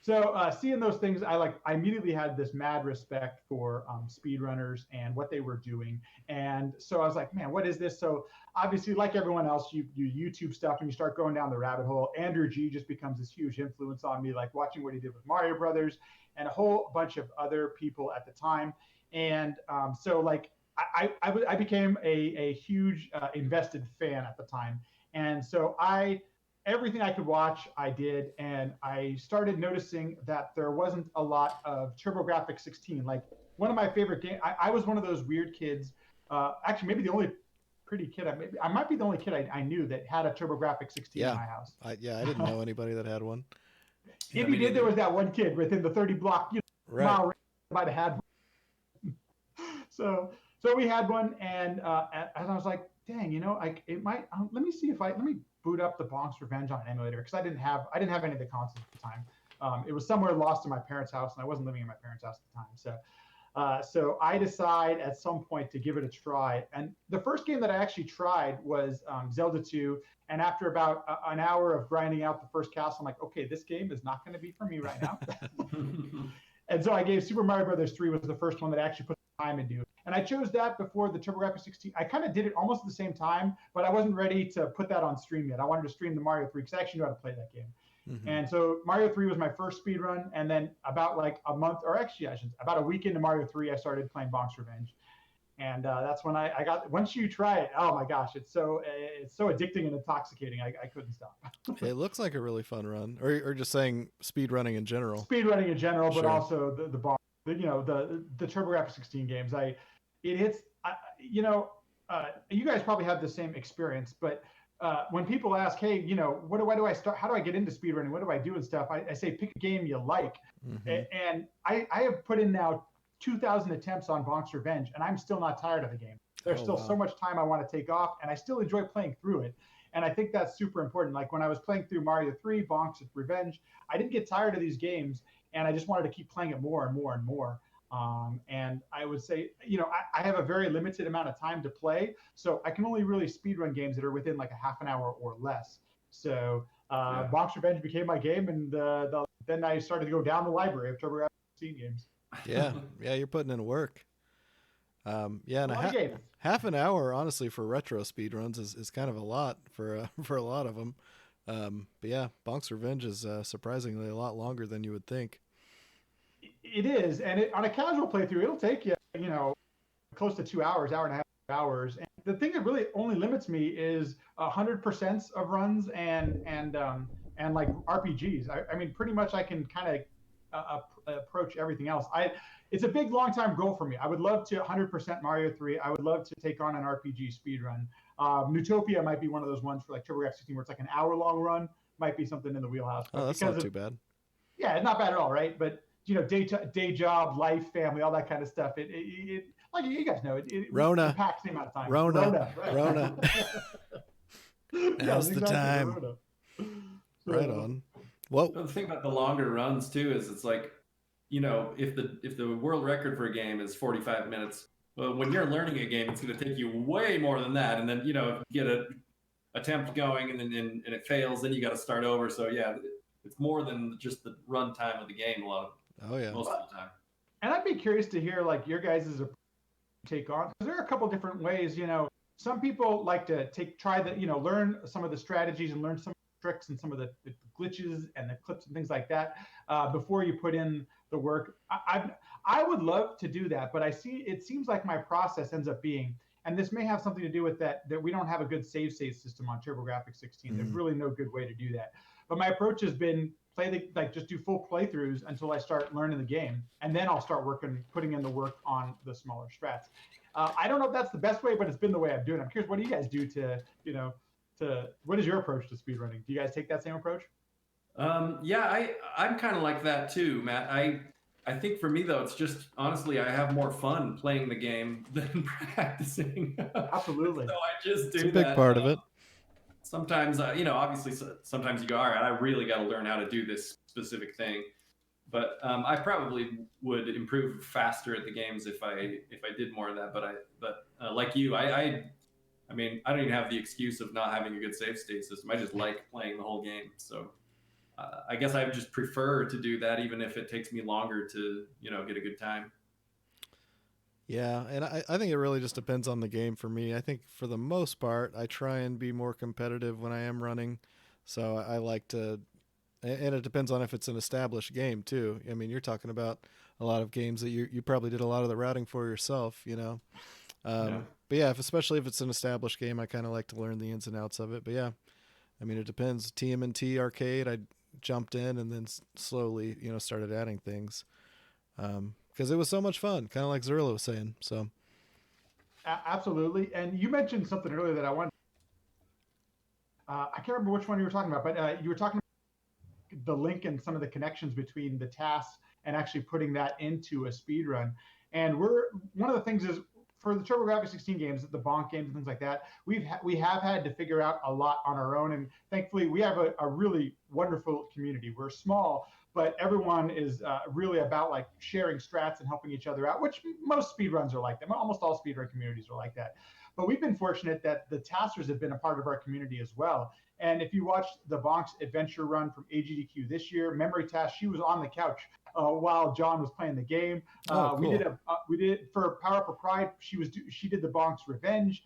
S3: So seeing those things, I immediately had this mad respect for speedrunners and what they were doing. And so I was like, man, what is this? So obviously, like everyone else, you YouTube stuff and you start going down the rabbit hole. Andrew G just becomes this huge influence on me, watching what he did with Mario Brothers and a whole bunch of other people at the time. And so I became a huge invested fan at the time. And so everything I could watch, I did, and I started noticing that there wasn't a lot of TurboGrafx 16. One of my favorite games, I was one of those weird kids, actually maybe the only pretty kid, I might be the only kid I knew that had a TurboGrafx 16 in my house.
S1: I didn't know anybody that had one.
S3: If you did, there was that one kid within the 30 block mile range that might have had one. So we had one, and I was like, dang, it might. Let me see if let me boot up the Bonk's Revenge on an emulator because I didn't have any of the consoles at the time. It was somewhere lost in my parents' house, and I wasn't living in my parents' house at the time. So I decide at some point to give it a try. And the first game that I actually tried was Zelda 2. And after about an hour of grinding out the first castle, I'm like, okay, this game is not going to be for me right now. And so I gave Super Mario Brothers 3 was the first one that I actually put time into. And I chose that before the TurboGrafx 16. I kind of did it almost at the same time, but I wasn't ready to put that on stream yet. I wanted to stream the Mario 3 because I actually know how to play that game. Mm-hmm. And so Mario 3 was my first speed run. And then about like a month, or actually about a week into Mario 3, I started playing Bonk's Revenge. And that's when I got, once you try it, oh my gosh, it's so addicting and intoxicating. I couldn't stop.
S1: It looks like a really fun run, or just saying speed running in general.
S3: Speed running in general,
S1: Sure.
S3: But also the Bonk, the TurboGrafx 16 games. You guys probably have the same experience, but when people ask, hey, why do I start? How do I get into speedrunning? What do I do and stuff? I say, pick a game you like. Mm-hmm. And I have put in now 2,000 attempts on Bonk's Revenge, and I'm still not tired of the game. There's still so much time I want to take off, and I still enjoy playing through it. And I think that's super important. Like when I was playing through Mario 3, Bonk's Revenge, I didn't get tired of these games, and I just wanted to keep playing it more and more and more. And I would say, I have a very limited amount of time to play, so I can only really speedrun games that are within like a half an hour or less. So Bonk's Revenge became my game, and then I started to go down the library of TurboGrafx 16 games.
S1: Yeah, you're putting in work. And half an hour, honestly, for retro speedruns is kind of a lot for a lot of them. But yeah, Bonk's Revenge is surprisingly a lot longer than you would think.
S3: It is, and on a casual playthrough, it'll take you, close to 2 hours, hour and a half hours. And the thing that really only limits me is 100% of runs and like RPGs. I mean, pretty much I can kind of approach everything else. It's a big, long time goal for me. I would love to 100% Mario 3. I would love to take on an RPG speedrun. Newtopia might be one of those ones for like TurboGrafx 16 where it's like an hour-long run. Might be something in the wheelhouse.
S1: Oh, that's not too bad.
S3: Yeah, not bad at all, right? But day job, life, family, all that kind of stuff. It like you guys know, it
S1: RONA
S3: packs the amount of time.
S1: RONA.
S3: Right?
S1: RONA. Now's the time. Right on. Well,
S2: the thing about the longer runs too is it's like, if the world record for a game is 45 minutes, well, when you're learning a game, it's going to take you way more than that. And then if you get an attempt going and then it fails, then you got to start over. So yeah, it's more than just the run time of the game. Most of the time.
S3: And I'd be curious to hear like your guys' take on, because there are a couple different ways. Some people like to learn some of the strategies and learn some tricks and some of the glitches and the clips and things like that before you put in the work. I would love to do that, but it seems like my process ends up being, and this may have something to do with that we don't have a good save state system on TurboGrafx 16. There's really no good way to do that. But my approach has been just do full playthroughs until I start learning the game, and then I'll start putting in the work on the smaller strats. I don't know if that's the best way, but it's been the way I'm doing it. I'm curious, what do you guys do what is your approach to speedrunning? Do you guys take that same approach?
S2: I'm kind of like that too, Matt. I think for me though, it's just honestly, I have more fun playing the game than practicing.
S3: Absolutely.
S2: So I just do that.
S1: It's a big part of it.
S2: Sometimes, obviously, sometimes you go, all right, I really got to learn how to do this specific thing. But I probably would improve faster at the games if I did more of that. But like you, I mean, I don't even have the excuse of not having a good save state system. I just like playing the whole game. So I guess I would just prefer to do that, even if it takes me longer to, get a good time.
S1: Yeah, and I think it really just depends on the game for me. I think for the most part, I try and be more competitive when I am running. So I like to, and it depends on if it's an established game too. I mean, you're talking about a lot of games that you probably did a lot of the routing for yourself, But yeah, especially if it's an established game, I kind of like to learn the ins and outs of it. But yeah, I mean, it depends. TMNT Arcade, I jumped in and then slowly, started adding things. Because it was so much fun, kind of like Zerla was saying. So,
S3: absolutely. And you mentioned something earlier that I wanted. I can't remember which one you were talking about, but you were talking about the link and some of the connections between the tasks and actually putting that into a speed run. And one of the things is for the TurboGrafx 16 games, the bonk games and things like that, we have had to figure out a lot on our own, and thankfully we have a really wonderful community. We're small, but everyone is really about like sharing strats and helping each other out, which most speedruns are like that. Almost all speedrun communities are like that. But we've been fortunate that the Taskers have been a part of our community as well. And if you watched the Bonk's adventure run from AGDQ this year, Memory Task, she was on the couch while John was playing the game.
S1: Oh, cool.
S3: We did for Power Up for Pride. She did the Bonk's Revenge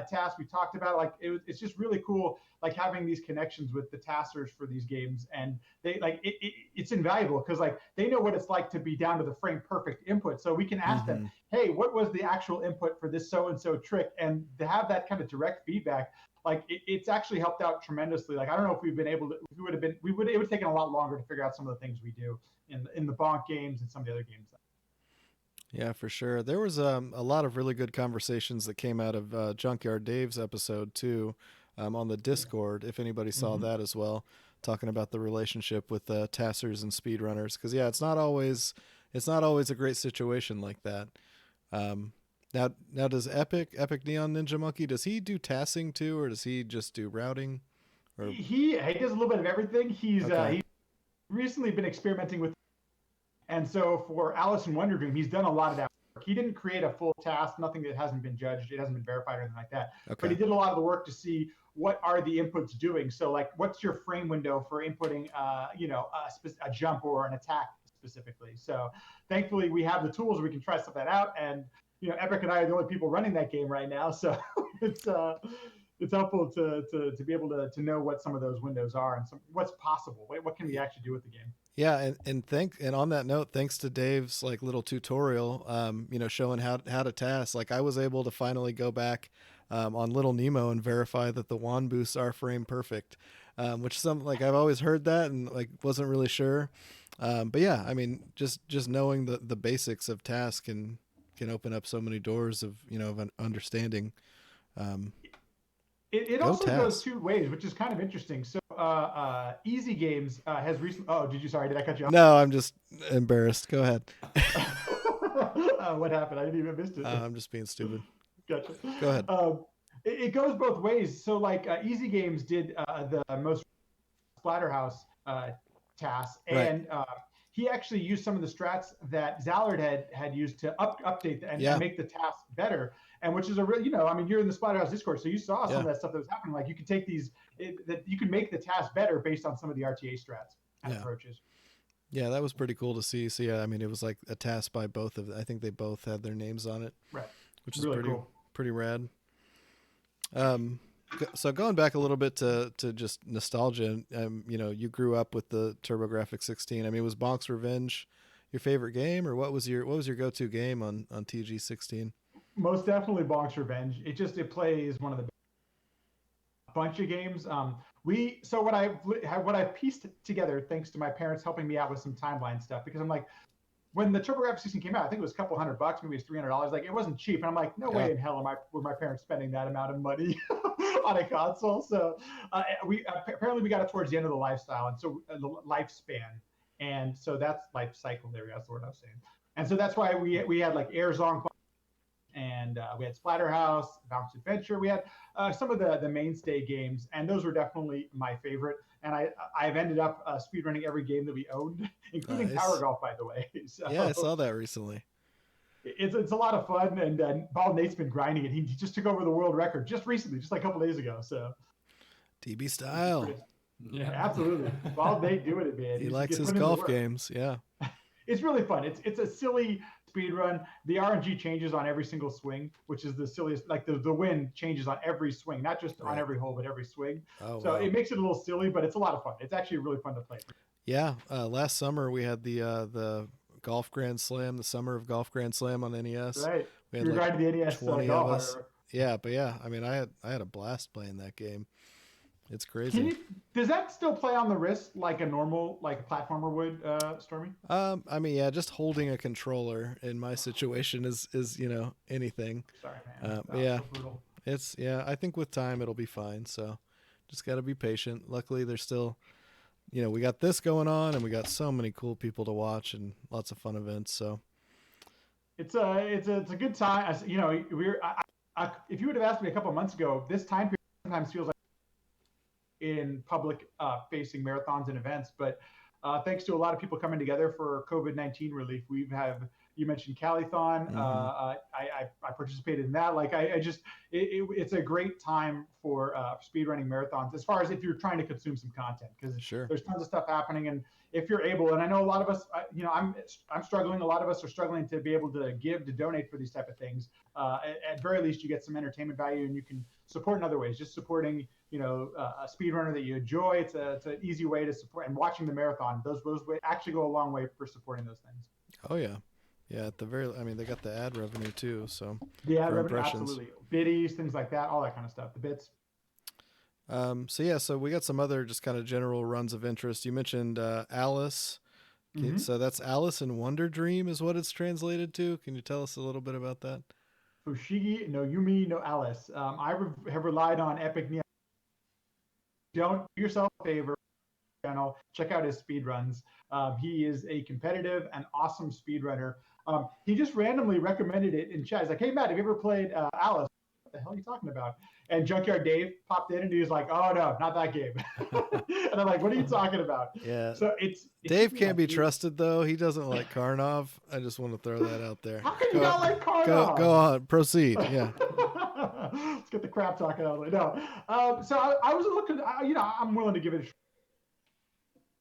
S3: task. We talked about like it's just really cool, like having these connections with the taskers for these games, and they like it's invaluable because like they know what it's like to be down to the frame perfect input. So we can ask them, hey, what was the actual input for this so and so trick, and to have that kind of direct feedback. Like it's actually helped out tremendously. Like I don't know if we've been able to, it would have taken a lot longer to figure out some of the things we do in the bonk games and some of the other games.
S1: Yeah, for sure. There was a lot of really good conversations that came out of Junkyard Dave's episode too, on the Discord. If anybody saw that as well, talking about the relationship with taskers and speedrunners, because yeah, it's not always a great situation like that. Now does Epic Neon Ninja Monkey, does he do tasking too, or does he just do routing? Or
S3: he does a little bit of everything. He's recently been experimenting with, and so for Alice in Wonder Dream, he's done a lot of that work. He didn't create a full task, nothing that hasn't been judged, it hasn't been verified or anything like that. Okay. But he did a lot of the work to see what are the inputs doing. So like, what's your frame window for inputting, a jump or an attack specifically. So thankfully, we have the tools, we can try stuff that out, and Epic and I are the only people running that game right now, so it's helpful to be able to know what some of those windows are and what's possible. What can we actually do with the game?
S1: Yeah, and on that note, thanks to Dave's like little tutorial, showing how to task. Like I was able to finally go back on Little Nemo and verify that the wand boosts are frame perfect, which like I've always heard that and like wasn't really sure. But yeah, I mean, just knowing the basics of task can open up so many doors of of an understanding.
S3: It also goes two ways, which is kind of interesting. So Easy Games has recently. Oh, did I cut you off?
S1: No, I'm just embarrassed. Go ahead.
S3: What happened? I didn't even miss it.
S1: I'm just being stupid.
S3: Gotcha.
S1: Go ahead.
S3: It goes both ways. So like Easy Games did the most Splatterhouse task, and he actually used some of the strats that Zallard had used to update and make the task better. And which is a real, you're in the Splatterhouse Discord, so you saw some of that stuff that was happening. Like you could take that you could make the task better based on some of the RTA strats and approaches. Yeah,
S1: that was pretty cool to see. So yeah, I mean, it was like a task by both of them. I think they both had their names on it,
S3: right?
S1: Which is really pretty rad. So going back a little bit to just nostalgia, you grew up with the TurboGrafx 16. I mean, was Bonk's Revenge your favorite game, or what was your go-to game on TG 16?
S3: Most definitely Bonk's Revenge. It plays one of the bunch of games. What I've pieced together, thanks to my parents helping me out with some timeline stuff, because I'm like, when the TurboGrafx 16 came out, I think it was a couple $100, maybe it was $300. Like it wasn't cheap, and I'm like, no way in hell were my parents spending that amount of money on a console. So we got it towards the end of the lifestyle, and so the lifespan, and so that's life cycle. There, that's the word I was saying. And so that's why we had like Airzone, and we had Splatterhouse, Bonk's Adventure. We had some of the mainstay games, and those were definitely my favorite. And I've ended up speedrunning every game that we owned, including Power Golf, by the way. So,
S1: yeah, I saw that recently.
S3: It's a lot of fun, and Bald Nate's been grinding it. He just took over the world record just recently, just like a couple days ago. So
S1: DB style.
S3: Yeah, absolutely. Bald Nate doing it, man.
S1: He likes his golf games. Yeah.
S3: It's really fun. It's a silly speed run. The RNG changes on every single swing, which is the silliest. Like the wind changes on every swing, not just on every hole, but every swing. So it makes it a little silly, but it's a lot of fun. It's actually really fun to play.
S1: Yeah. Last summer we had the Golf Grand Slam, the Summer of Golf Grand Slam on NES.
S3: Right.
S1: We had
S3: You're riding the NES
S1: 20 of us. Yeah, but yeah, I mean, I had a blast playing that game. It's crazy.
S3: Does that still play on the wrist like a normal platformer would, Stormy?
S1: I mean, yeah, just holding a controller in my situation is anything.
S3: Sorry, man.
S1: Yeah, so I think with time it'll be fine. So just got to be patient. Luckily, there's still, we got this going on, and we got so many cool people to watch and lots of fun events. So
S3: it's a good time. As you know, if you would have asked me a couple of months ago, this time period sometimes feels like in public facing marathons and events, but thanks to a lot of people coming together for COVID-19 relief, you mentioned Calithon. I participated in that. Like I just it's a great time for speedrunning marathons as far as if you're trying to consume some content, because there's tons of stuff happening. And if you're able, and I know a lot of us, I'm struggling. A lot of us are struggling to be able to donate for these type of things. At very least, you get some entertainment value, and you can support in other ways. Just supporting, a speedrunner that you enjoy. It's an easy way to support, and watching the marathon. Those actually go a long way for supporting those things.
S1: Oh yeah. Yeah, at the they got the ad revenue too, so
S3: the ad revenue, absolutely. Biddies, things like that, all that kind of stuff. The bits.
S1: So we got some other just kind of general runs of interest. You mentioned Alice. So that's Alice in Wonder Dream is what it's translated to. Can you tell us a little bit about that?
S3: Fushigi no Yumi no Alice. I have relied on Epic Neon. Don't do yourself a favor. Channel. Check out his speedruns. He is a competitive and awesome speedrunner. He just randomly recommended it in chat. He's like, "Hey Matt, have you ever played Alice?" What the hell are you talking about? And Junkyard Dave popped in and he was like, "Oh no, not that game." And I'm like, "What are you talking about?"
S1: Yeah.
S3: So it's
S1: Dave can't be trusted though. He doesn't like Karnov. I just want to throw that out there.
S3: How can you not like Karnov?
S1: Go on, proceed. Yeah.
S3: Let's get the crap talking out of the way. No. So I was looking. I'm willing to give it a try.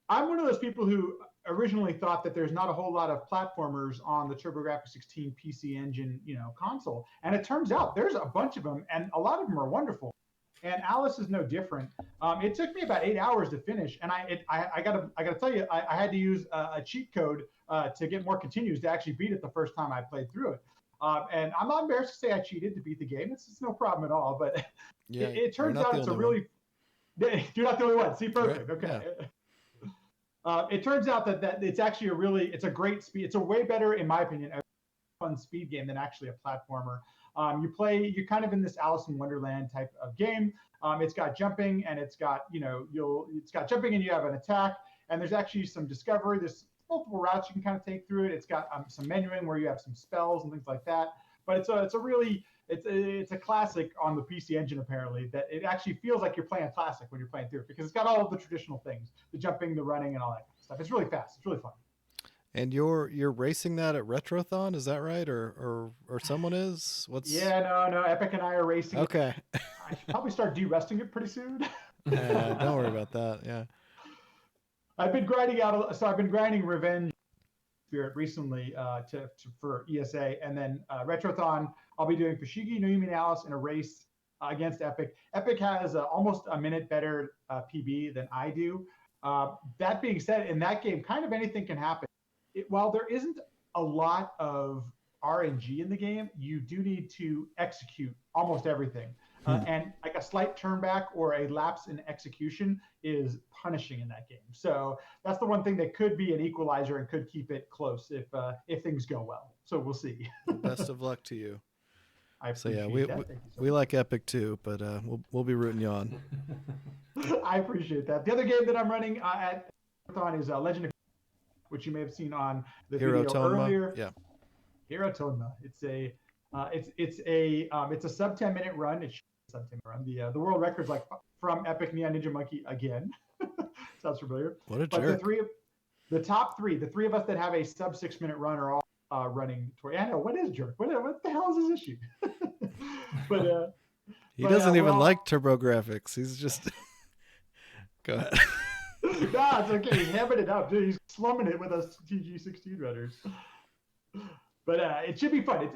S3: I'm one of those people who originally thought that there's not a whole lot of platformers on the TurboGrafx 16 PC Engine, console. And it turns out there's a bunch of them, and a lot of them are wonderful. And Alice is no different. It took me about 8 hours to finish, and I gotta tell you, I had to use a cheat code to get more continues to actually beat it the first time I played through it. And I'm not embarrassed to say I cheated to beat the game. It's no problem at all. But yeah, it turns out it's a really you're not the only one. See, perfect. Right. Okay. Yeah. It turns out that it's actually it's a great speed. It's a way better, in my opinion, a fun speed game than actually a platformer. You're kind of in this Alice in Wonderland type of game. It's got jumping, and it's got jumping, and you have an attack, and there's actually some discovery. There's multiple routes you can kind of take through it. It's got some menuing where you have some spells and things like that. But it's a classic on the PC Engine, apparently, that it actually feels like you're playing a classic when you're playing through it, because it's got all of the traditional things, the jumping, the running, and all that kind of stuff. It's really fast. It's really fun.
S1: And you're racing that at Retrothon, is that right? Or someone is?
S3: Yeah, no. Epic and I are racing.
S1: Okay.
S3: I should probably start de-rusting it pretty soon.
S1: Don't worry about that. Yeah.
S3: I've been grinding Revenge Spirit recently for ESA, and then Retrothon. I'll be doing Fushigi no Yumi Alice in a race against Epic. Epic has almost a minute better PB than I do. That being said, in that game, kind of anything can happen. While there isn't a lot of RNG in the game, you do need to execute almost everything. And like a slight turn back or a lapse in execution is punishing in that game. So that's the one thing that could be an equalizer and could keep it close if things go well. So we'll see.
S1: Best of luck to you.
S3: I
S1: appreciate we like Epic too, but we'll be rooting you on.
S3: I appreciate that. The other game that I'm running at Marathon is Legend of, which you may have seen on the
S1: Hero
S3: video
S1: Tonma.
S3: earlier.
S1: Yeah,
S3: Hero Tonma. It's a sub 10-minute run. It's a sub 10-minute run. The world record's like from Epic Neon Ninja Monkey again. Sounds familiar.
S1: What a jerk.
S3: The top three, the three of us that have a sub 6-minute run are all running toward. I know, what is jerk? What the hell is his issue? But
S1: he doesn't even like TurboGrafx. He's just go ahead.
S3: Nah, it's okay. He's hamming it up, dude. He's slumming it with us TG16 runners. But it should be fun.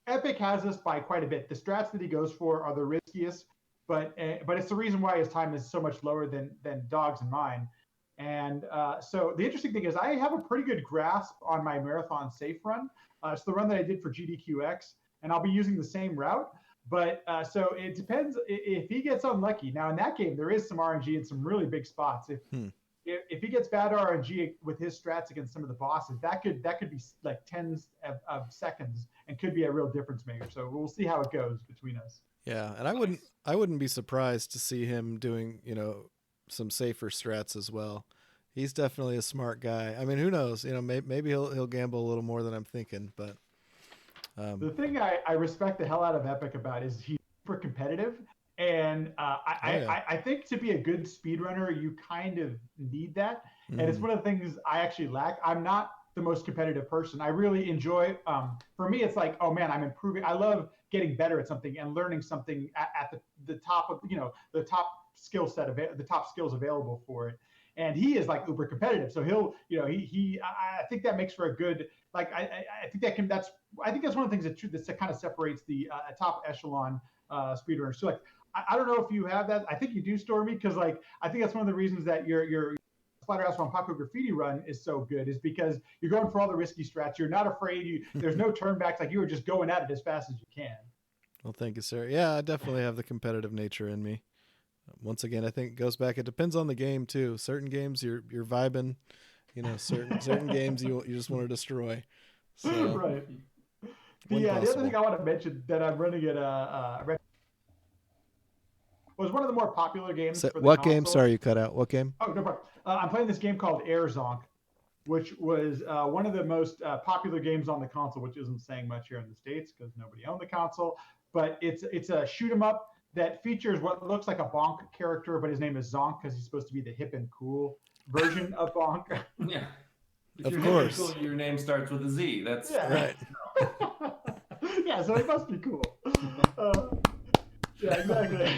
S3: Epic has us by quite a bit. The strats that he goes for are the riskiest, but it's the reason why his time is so much lower than Dog's and mine. And so the interesting thing is I have a pretty good grasp on my marathon safe run. It's the run that I did for GDQX, and I'll be using the same route. But so it depends if he gets unlucky. Now in that game, there is some RNG and some really big spots. If he gets bad RNG with his strats against some of the bosses, that could be like tens of seconds and could be a real difference maker. So we'll see how it goes between us.
S1: Yeah, and I wouldn't be surprised to see him doing some safer strats as well. He's definitely a smart guy. I mean, who knows? Maybe he'll gamble a little more than I'm thinking, but
S3: The thing I respect the hell out of Epic about is he's super competitive. And I think to be a good speedrunner, you kind of need that. And it's one of the things I actually lack. I'm not the most competitive person. I really enjoy, for me, it's like, oh man, I'm improving. I love getting better at something and learning something at the top of, the top skill set, the top skills available for it. And he is like uber competitive. So he'll, I think that makes for a good, like, I think I think that's one of the things that kind of separates the top echelon speedrunners. So like, I don't know if you have that. I think you do, Stormy, because like I think that's one of the reasons that your Splatterhouse on Popular Graffiti run is so good, is because you're going for all the risky strats. You're not afraid. There's no turnbacks. Like you were just going at it as fast as you can.
S1: Well, thank you, sir. Yeah, I definitely have the competitive nature in me. Once again, I think it goes back. It depends on the game too. Certain games you're vibing, certain games you just want to destroy. So,
S3: right. The other thing I want to mention that I'm running at was one of the more popular games.
S1: So,
S3: for the
S1: what
S3: console.
S1: game? Sorry, you cut out. What game?
S3: Oh, no problem. I'm playing this game called Air Zonk, which was one of the most popular games on the console, which isn't saying much here in the States because nobody owned the console. But it's a shoot 'em up that features what looks like a Bonk character, but his name is Zonk because he's supposed to be the hip and cool version of Bonk.
S2: Yeah.
S1: Of course.
S2: Cool, your name starts with a Z. That's
S1: right.
S3: Yeah, so it must be cool. Yeah, exactly.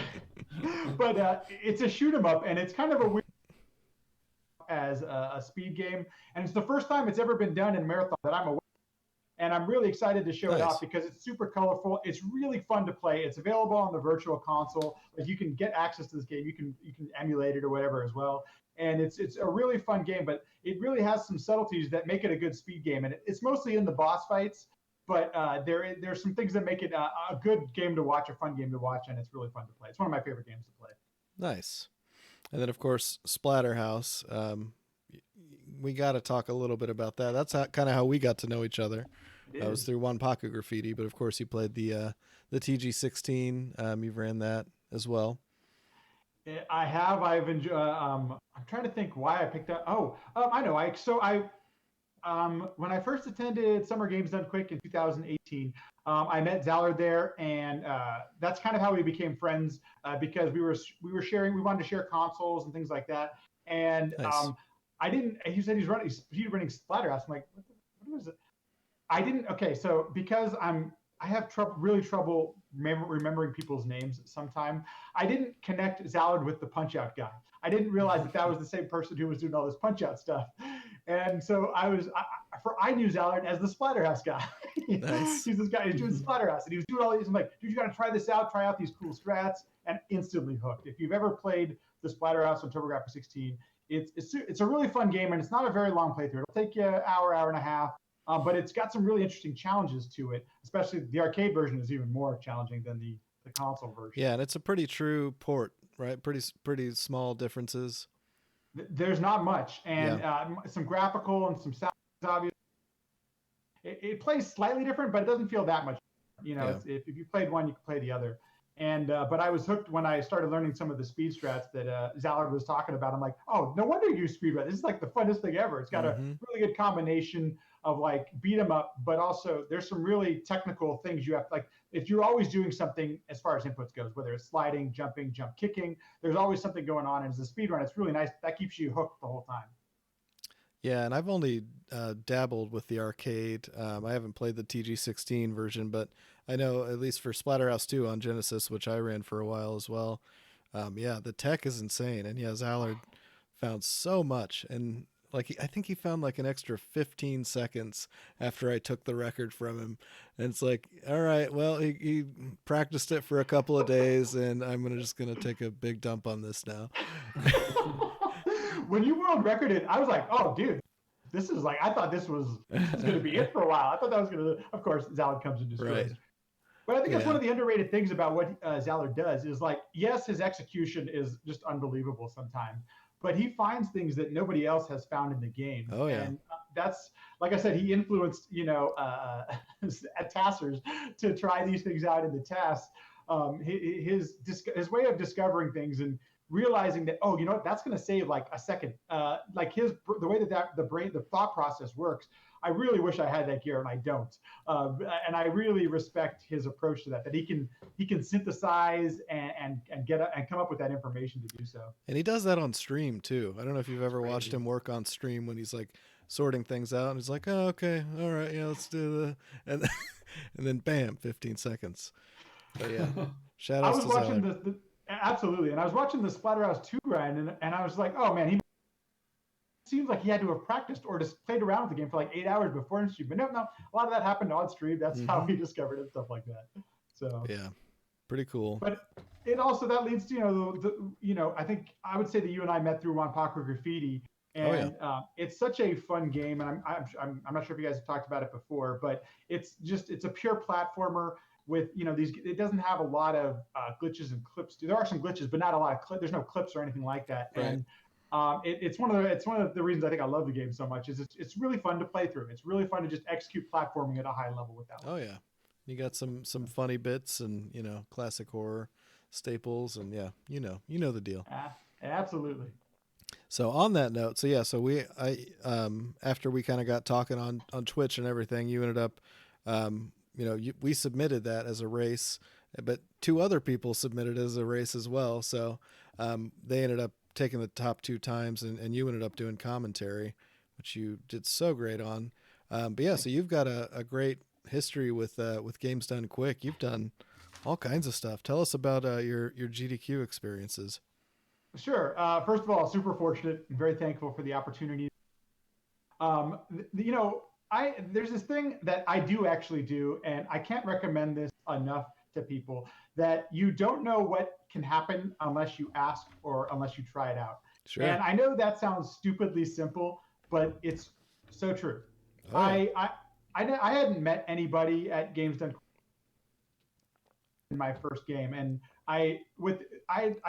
S3: But it's a shoot 'em up, and it's kind of a weird as a speed game, and it's the first time it's ever been done in Marathon that I'm aware. And I'm really excited to show it off because it's super colorful. It's really fun to play. It's available on the virtual console. Like you can get access to this game. You can emulate it or whatever as well. And it's a really fun game, but it really has some subtleties that make it a good speed game. And it's mostly in the boss fights, but there's some things that make it a good game to watch, a fun game to watch, and it's really fun to play. It's one of my favorite games to play.
S1: Nice. And then of course Splatterhouse. We got to talk a little bit about that. That's kind of how we got to know each other. That was through Wanpaku Graffiti, but of course you played the TG16. You've ran that as well.
S3: I have. I've enjoyed. I'm trying to think why I picked up. I know. When I first attended Summer Games Done Quick in 2018, I met Zallard there, and that's kind of how we became friends because we were sharing. We wanted to share consoles and things like that. And
S1: nice.
S3: I didn't. He said he's running Splatterhouse. I'm like, what was it? I didn't. Okay, so because I have trouble remembering people's names sometime. I didn't connect Zallard with the Punch-Out guy. I didn't realize that was the same person who was doing all this Punch-Out stuff. And so I knew Zallard as the Splatterhouse guy.
S1: Nice.
S3: He's this guy who's doing Splatterhouse, and he was doing all these. I'm like, dude, you got to try this out. Try out these cool strats, and instantly hooked. If you've ever played the Splatterhouse on TurboGrafx 16, it's a really fun game, and it's not a very long playthrough. It'll take you an hour and a half. But it's got some really interesting challenges to it, especially the arcade version is even more challenging than the console version.
S1: Yeah, and it's a pretty true port, right? Pretty small differences.
S3: There's not much, and some graphical and some sound obvious. It plays slightly different, but it doesn't feel that much. If you played one, you can play the other. And but I was hooked when I started learning some of the speed strats that Zallard was talking about. I'm like, oh, no wonder you speed run. This is like the funnest thing ever. It's got a really good combination of like beat 'em up, but also there's some really technical things you have. Like if you're always doing something as far as inputs goes, whether it's sliding, jumping, jump kicking, there's always something going on. And as a speed run, it's really nice. That keeps you hooked the whole time.
S1: Yeah, and I've only dabbled with the arcade. I haven't played the TG16 version, but I know at least for Splatterhouse 2 on Genesis, which I ran for a while as well. The tech is insane, and Zallard found so much, and I think he found like an extra 15 seconds after I took the record from him, and it's like, all right, well, he practiced it for a couple of days, and I'm just gonna take a big dump on this now.
S3: When you world recorded, I was like, oh, dude, this is like, I thought this was going to be it for a while. I thought that was going to, of course, Zallard comes and destroys. Right. But I think that's one of the underrated things about what Zallard does is like, yes, his execution is just unbelievable sometimes, but he finds things that nobody else has found in the game.
S1: Oh, yeah.
S3: And that's, like I said, he influenced, taskers to try these things out in the tasks. His way of discovering things and realizing that, oh, you know what, that's going to save like a second. The way that the thought process works, I really wish I had that gear, and I don't. And I really respect his approach to that. That he can synthesize and come up with that information to do so.
S1: And he does that on stream too. I don't know if you've ever watched him work on stream when he's like sorting things out, and he's like, "Oh, okay, all right, yeah, let's do the," and and then bam, 15 seconds. But yeah, shout out to Zeller.
S3: I was watching absolutely, and I was watching the Splatterhouse 2 grind, and I was like, oh man, he seems like he had to have practiced or just played around with the game for like 8 hours before in stream. But no, a lot of that happened on stream. That's how he discovered it and stuff like that. So
S1: yeah, pretty cool.
S3: But it also that leads to I think I would say that you and I met through Wanpaku Graffiti. And it's such a fun game, and I'm not sure if you guys have talked about it before, but it's a pure platformer with these. It doesn't have a lot of glitches and clips. There are some glitches, but not a lot of clips. There's no clips or anything like that.
S1: Right.
S3: And it's one of the reasons I think I love the game so much. Is it's really fun to play through. It's really fun to just execute platforming at a high level with that one.
S1: Oh yeah, you got some funny bits and classic horror staples, and yeah, you know the deal.
S3: Absolutely.
S1: So on that note, after we kind of got talking on Twitch and everything, you ended up, we submitted that as a race, but 2 other people submitted as a race as well. So they ended up taking the top 2 times, and you ended up doing commentary, which you did so great on. But yeah, so you've got a great history with games done quick. You've done all kinds of stuff. Tell us about your GDQ experiences.
S3: Sure. First of all, super fortunate and very thankful for the opportunity. There's this thing that I do actually do, and I can't recommend this enough to people, that you don't know what can happen unless you ask or unless you try it out.
S1: Sure.
S3: And I know that sounds stupidly simple, but it's so true.
S1: Oh, yeah.
S3: I hadn't met anybody at Games Done in my first game, and I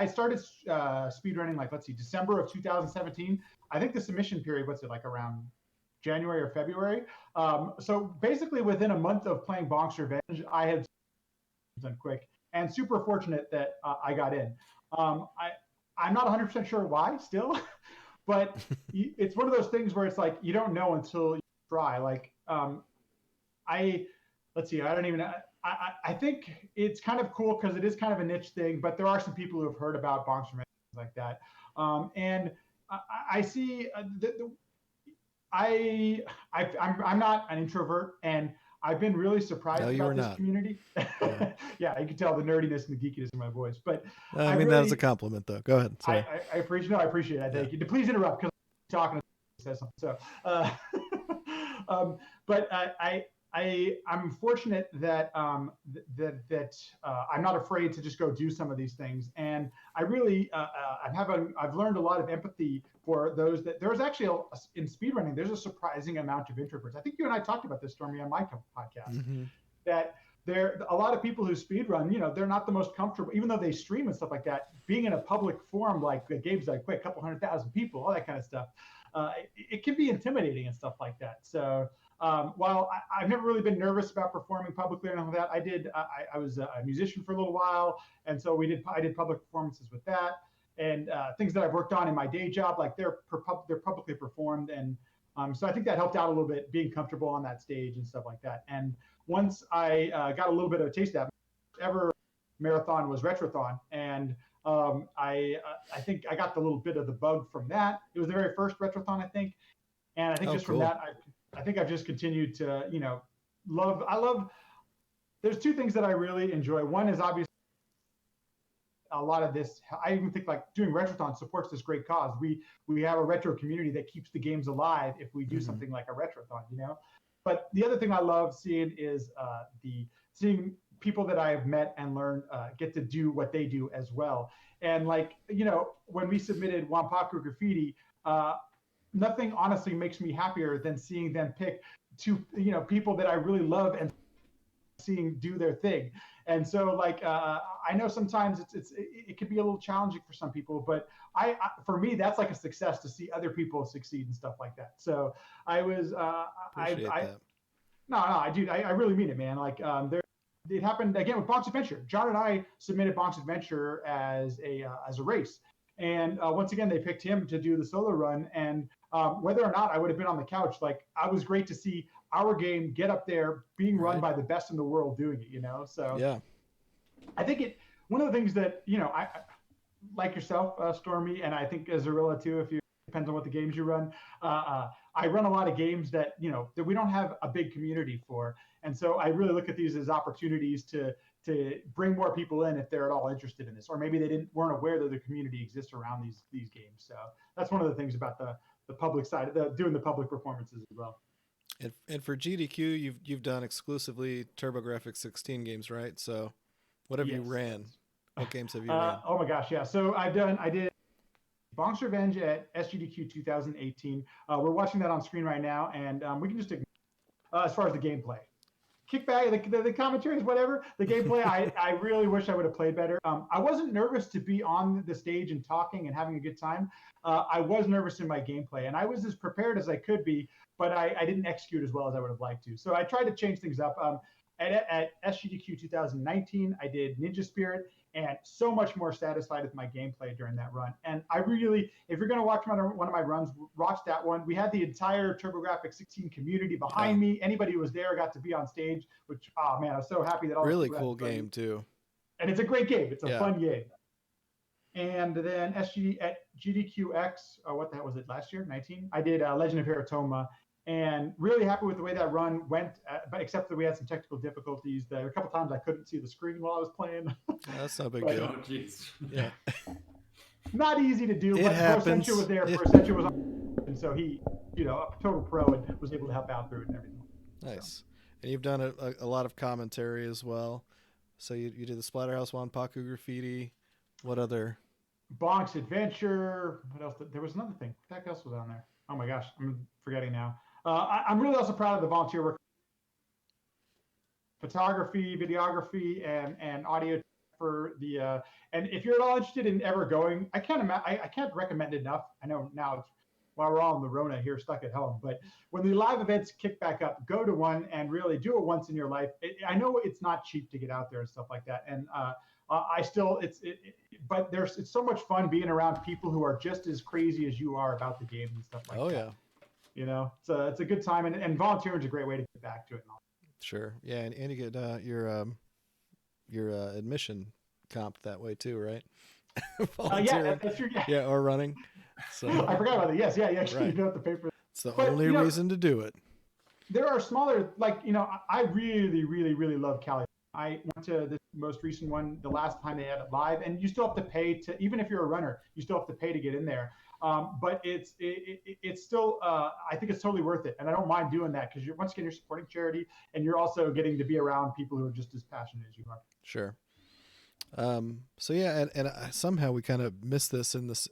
S3: started speedrunning December of 2017. I think the submission period around January or February. So basically within a month of playing Bonk's Revenge, I had done quick, and super fortunate that I got in. I'm not 100% sure why still, but it's one of those things where it's like you don't know until you try. I think it's kind of cool because it is kind of a niche thing, but there are some people who have heard about Bonk's Revenge, things like that. And I see I'm not an introvert, and I've been really surprised about this community. Yeah. Yeah, you can tell the nerdiness and the geekiness in my voice, but
S1: I mean, that was a compliment though. Go ahead. Sorry.
S3: I appreciate it. Thank you. Please interrupt because I'm talking to say something. So, but I'm fortunate that I'm not afraid to just go do some of these things, and I really I've learned a lot of empathy for those that there's actually in speedrunning there's a surprising amount of introverts. I think you and I talked about this, Stormy, on my podcast, that there a lot of people who speedrun, they're not the most comfortable, even though they stream and stuff like that. Being in a public forum like the Games Done Quick, a couple 100,000 people, all that kind of stuff, it can be intimidating and stuff like that. So. While I've never really been nervous about performing publicly or anything like that, I was a musician for a little while, and so I did public performances with that, and things that I've worked on in my day job, like they're publicly performed, and so I think that helped out a little bit, being comfortable on that stage and stuff like that. And once I got a little bit of a taste of that, ever marathon was Retrothon, and I think I got the little bit of the bug from that. It was the very first Retrothon, I think, and I think from that I think I've just continued to, love, there's 2 things that I really enjoy. One is obviously a lot of this, I even think doing Retrothon supports this great cause. We have a retro community that keeps the games alive if we do something like a Retrothon, But the other thing I love seeing is seeing people that I've met and learned get to do what they do as well. And when we submitted Wanpaku Graffiti, nothing honestly makes me happier than seeing them pick 2, people that I really love and seeing do their thing. And so I know sometimes it can be a little challenging for some people, but for me, that's like a success to see other people succeed and stuff like that. So I was, I really mean it, man. It happened again with Bonk's Adventure. John and I submitted Bonk's Adventure as a race. And once again, they picked him to do the solo run. And whether or not I would have been on the couch, like I was great to see our game get up there being run by the best in the world doing it, So
S1: Yeah.
S3: I think one of the things that, I like yourself, Stormy, and I think Azarilla too, if you depends on what the games you run. I run a lot of games that that we don't have a big community for, and so I really look at these as opportunities to bring more people in if they're at all interested in this, or maybe they weren't aware that the community exists around these games. So that's one of the things about the public side, doing the public performances as well.
S1: And for GDQ, you've done exclusively TurboGrafx 16 games, right? So what have you ran? What games have you ran?
S3: Oh my gosh, yeah. So I did Bonk's Revenge at SGDQ 2018. We're watching that on screen right now, and we can just as far as the gameplay. Kickback, the commentaries, whatever. The gameplay, I really wish I would have played better. I wasn't nervous to be on the stage and talking and having a good time. I was nervous in my gameplay, and I was as prepared as I could be, but I didn't execute as well as I would have liked to. So I tried to change things up. At SGDQ 2019, I did Ninja Spirit, and so much more satisfied with my gameplay during that run. And I really, if you're going to watch one of my runs, watch that one. We had the entire TurboGrafx 16 community behind me. Anybody who was there got to be on stage, which, oh man, I was so happy that all
S1: really cool game too.
S3: And it's a great game. It's a fun game. And then at GDQX, what the hell was it last year, 19? I did Legend of Heratoma, and really happy with the way that run went, but except that we had some technical difficulties. There were a couple times I couldn't see the screen while I was playing.
S1: That's not a big deal.
S2: Oh, jeez.
S1: Yeah.
S3: Not easy to do, but
S1: happens.
S3: Sencha was there. Sencha was on, and so he, a total pro, and was able to help out through it and everything.
S1: Nice. And you've done a lot of commentary as well. So you did the Splatterhouse Wanpaku Graffiti. What other?
S3: Bonk's Adventure. What else? There was another thing. What the heck else was on there? Oh my gosh, I'm forgetting now. I'm really also proud of the volunteer work. Photography, videography, and audio for the. And if you're at all interested in ever going, I can't recommend it enough. I know now it's while we're all in the RONA here, stuck at home. But when the live events kick back up, go to one and really do it once in your life. I know it's not cheap to get out there and stuff like that, and I still but it's so much fun being around people who are just as crazy as you are about the game and stuff like that.
S1: Oh yeah.
S3: So it's a good time, and volunteering is a great way to get back to it.
S1: Sure. Yeah, and you get your admission comp that way too, right?
S3: Yeah, that's true.
S1: Yeah, or running. So
S3: I forgot about that. Yes, yeah, you actually
S1: right.
S3: do have to pay for it.
S1: It's the only reason to do it.
S3: There are smaller, I really, really, really love Cali. I went to the most recent one the last time they had it live, and you still have to pay to, even if you're a runner, you still have to pay to get in there. But it's still, I think it's totally worth it. And I don't mind doing that because once again, you're supporting charity, and you're also getting to be around people who are just as passionate as you are.
S1: Sure. So yeah, and somehow we kind of missed this in this,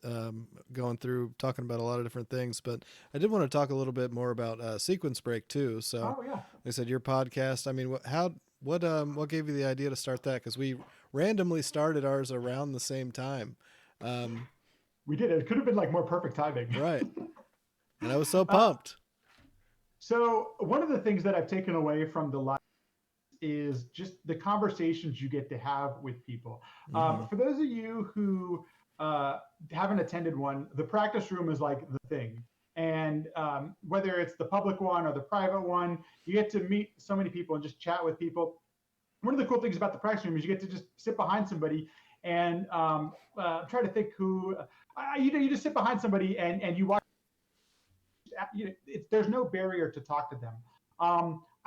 S1: going through talking about a lot of different things, but I did want to talk a little bit more about Sequence Break too. So
S3: yeah.
S1: They said your podcast, I mean, what gave you the idea to start that? Cause we randomly started ours around the same time.
S3: We did. It could have been more perfect timing.
S1: Right. And I was so pumped.
S3: So one of the things that I've taken away from the live is just the conversations you get to have with people. For those of you who haven't attended one, the practice room is like the thing. And whether it's the public one or the private one, you get to meet so many people and just chat with people. One of the cool things about the practice room is you get to just sit behind somebody and try to think who, you just sit behind somebody and you watch. There's no barrier to talk to them.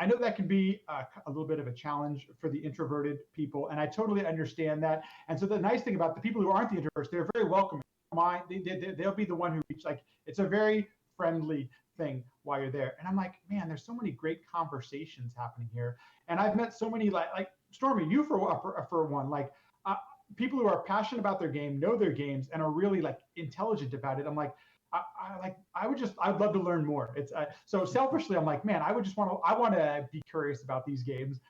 S3: I know that can be a little bit of a challenge for the introverted people, and I totally understand that. And so the nice thing about the people who aren't the introverts, they're very welcoming. They'll be the one who reach, it's a very friendly thing while you're there. And I'm like, man, there's so many great conversations happening here. And I've met so many, like Stormy, you for one, people who are passionate about their game, know their games, and are really intelligent about it. I'm like, I'd love to learn more. It's so selfishly, I'm like, man, I want to be curious about these games.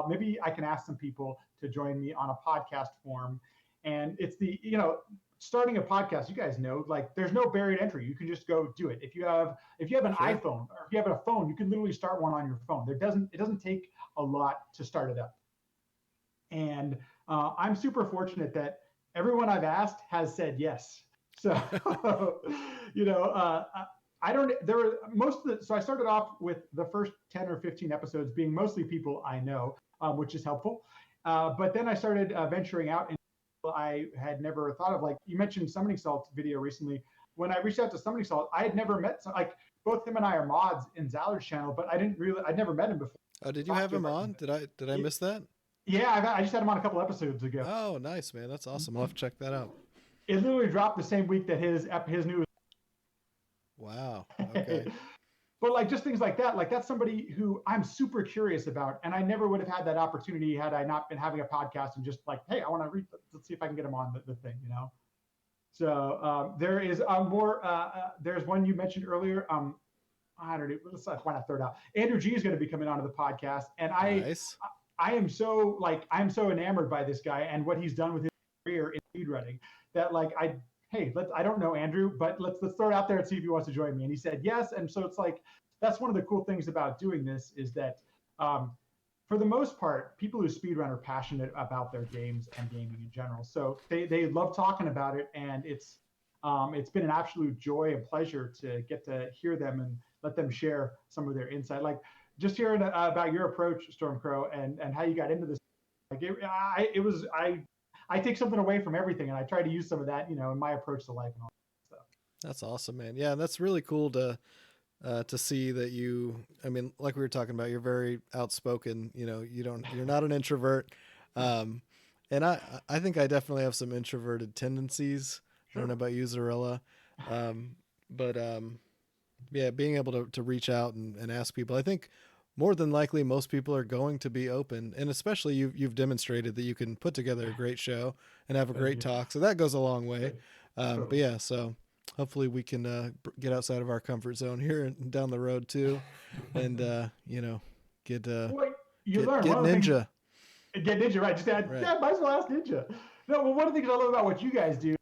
S3: Maybe I can ask some people to join me on a podcast form. And it's starting a podcast, you guys know, there's no barrier to entry. You can just go do it. If you have an iPhone, or if you have a phone, you can literally start one on your phone. It doesn't take a lot to start it up. And I'm super fortunate that everyone I've asked has said yes. So, I don't. There were most of the. So I started off with the first 10 or 15 episodes being mostly people I know, which is helpful. But then I started venturing out, and I had never thought of. Like you mentioned, Summoning Salt video recently. When I reached out to Summoning Salt, I had never met like both him and I are mods in Zallard's channel, but I'd never met him before.
S1: Oh, did you have him on? Did I miss that?
S3: Yeah, I just had him on a couple episodes ago.
S1: Oh, nice, man. That's awesome. I'll have to check that out.
S3: It literally dropped the same week that his new.
S1: Wow. Okay.
S3: But like just things like that, like that's somebody who I'm super curious about, and I never would have had that opportunity had I not been having a podcast and just like, hey, I want to read. Let's see if I can get him on the thing, you know. So there is more. There's one you mentioned earlier. I don't know. Why not throw it out? Andrew G is going to be coming onto the podcast, and
S1: Nice.
S3: I am so enamored by this guy and what he's done with his career in speedrunning that like I don't know Andrew, but let's throw it out there and see if he wants to join me. And he said yes. And so it's like that's one of the cool things about doing this is that for the most part, people who speedrun are passionate about their games and gaming in general. So they love talking about it, and it's been an absolute joy and pleasure to get to hear them and let them share some of their insight. Like just hearing about your approach, Stormcrow, and how you got into this. Like I take something away from everything, and I try to use some of that, you know, in my approach to life and all that stuff.
S1: That's awesome, man. Yeah, that's really cool to see that you. I mean, like we were talking about, you're very outspoken. You know, you're not an introvert, and I think I definitely have some introverted tendencies. Sure. I don't know about you, Zarilla, but yeah, being able to reach out and ask people, I think more than likely most people are going to be open, and especially you've demonstrated that you can put together a great show and have a great talk, so that goes a long way. But yeah, so hopefully we can get outside of our comfort zone here and down the road too, and you know, get ninja.
S3: Get ninja, right? Just add, right. Yeah, might as well ask ninja. No, well, one of the things I love about what you guys do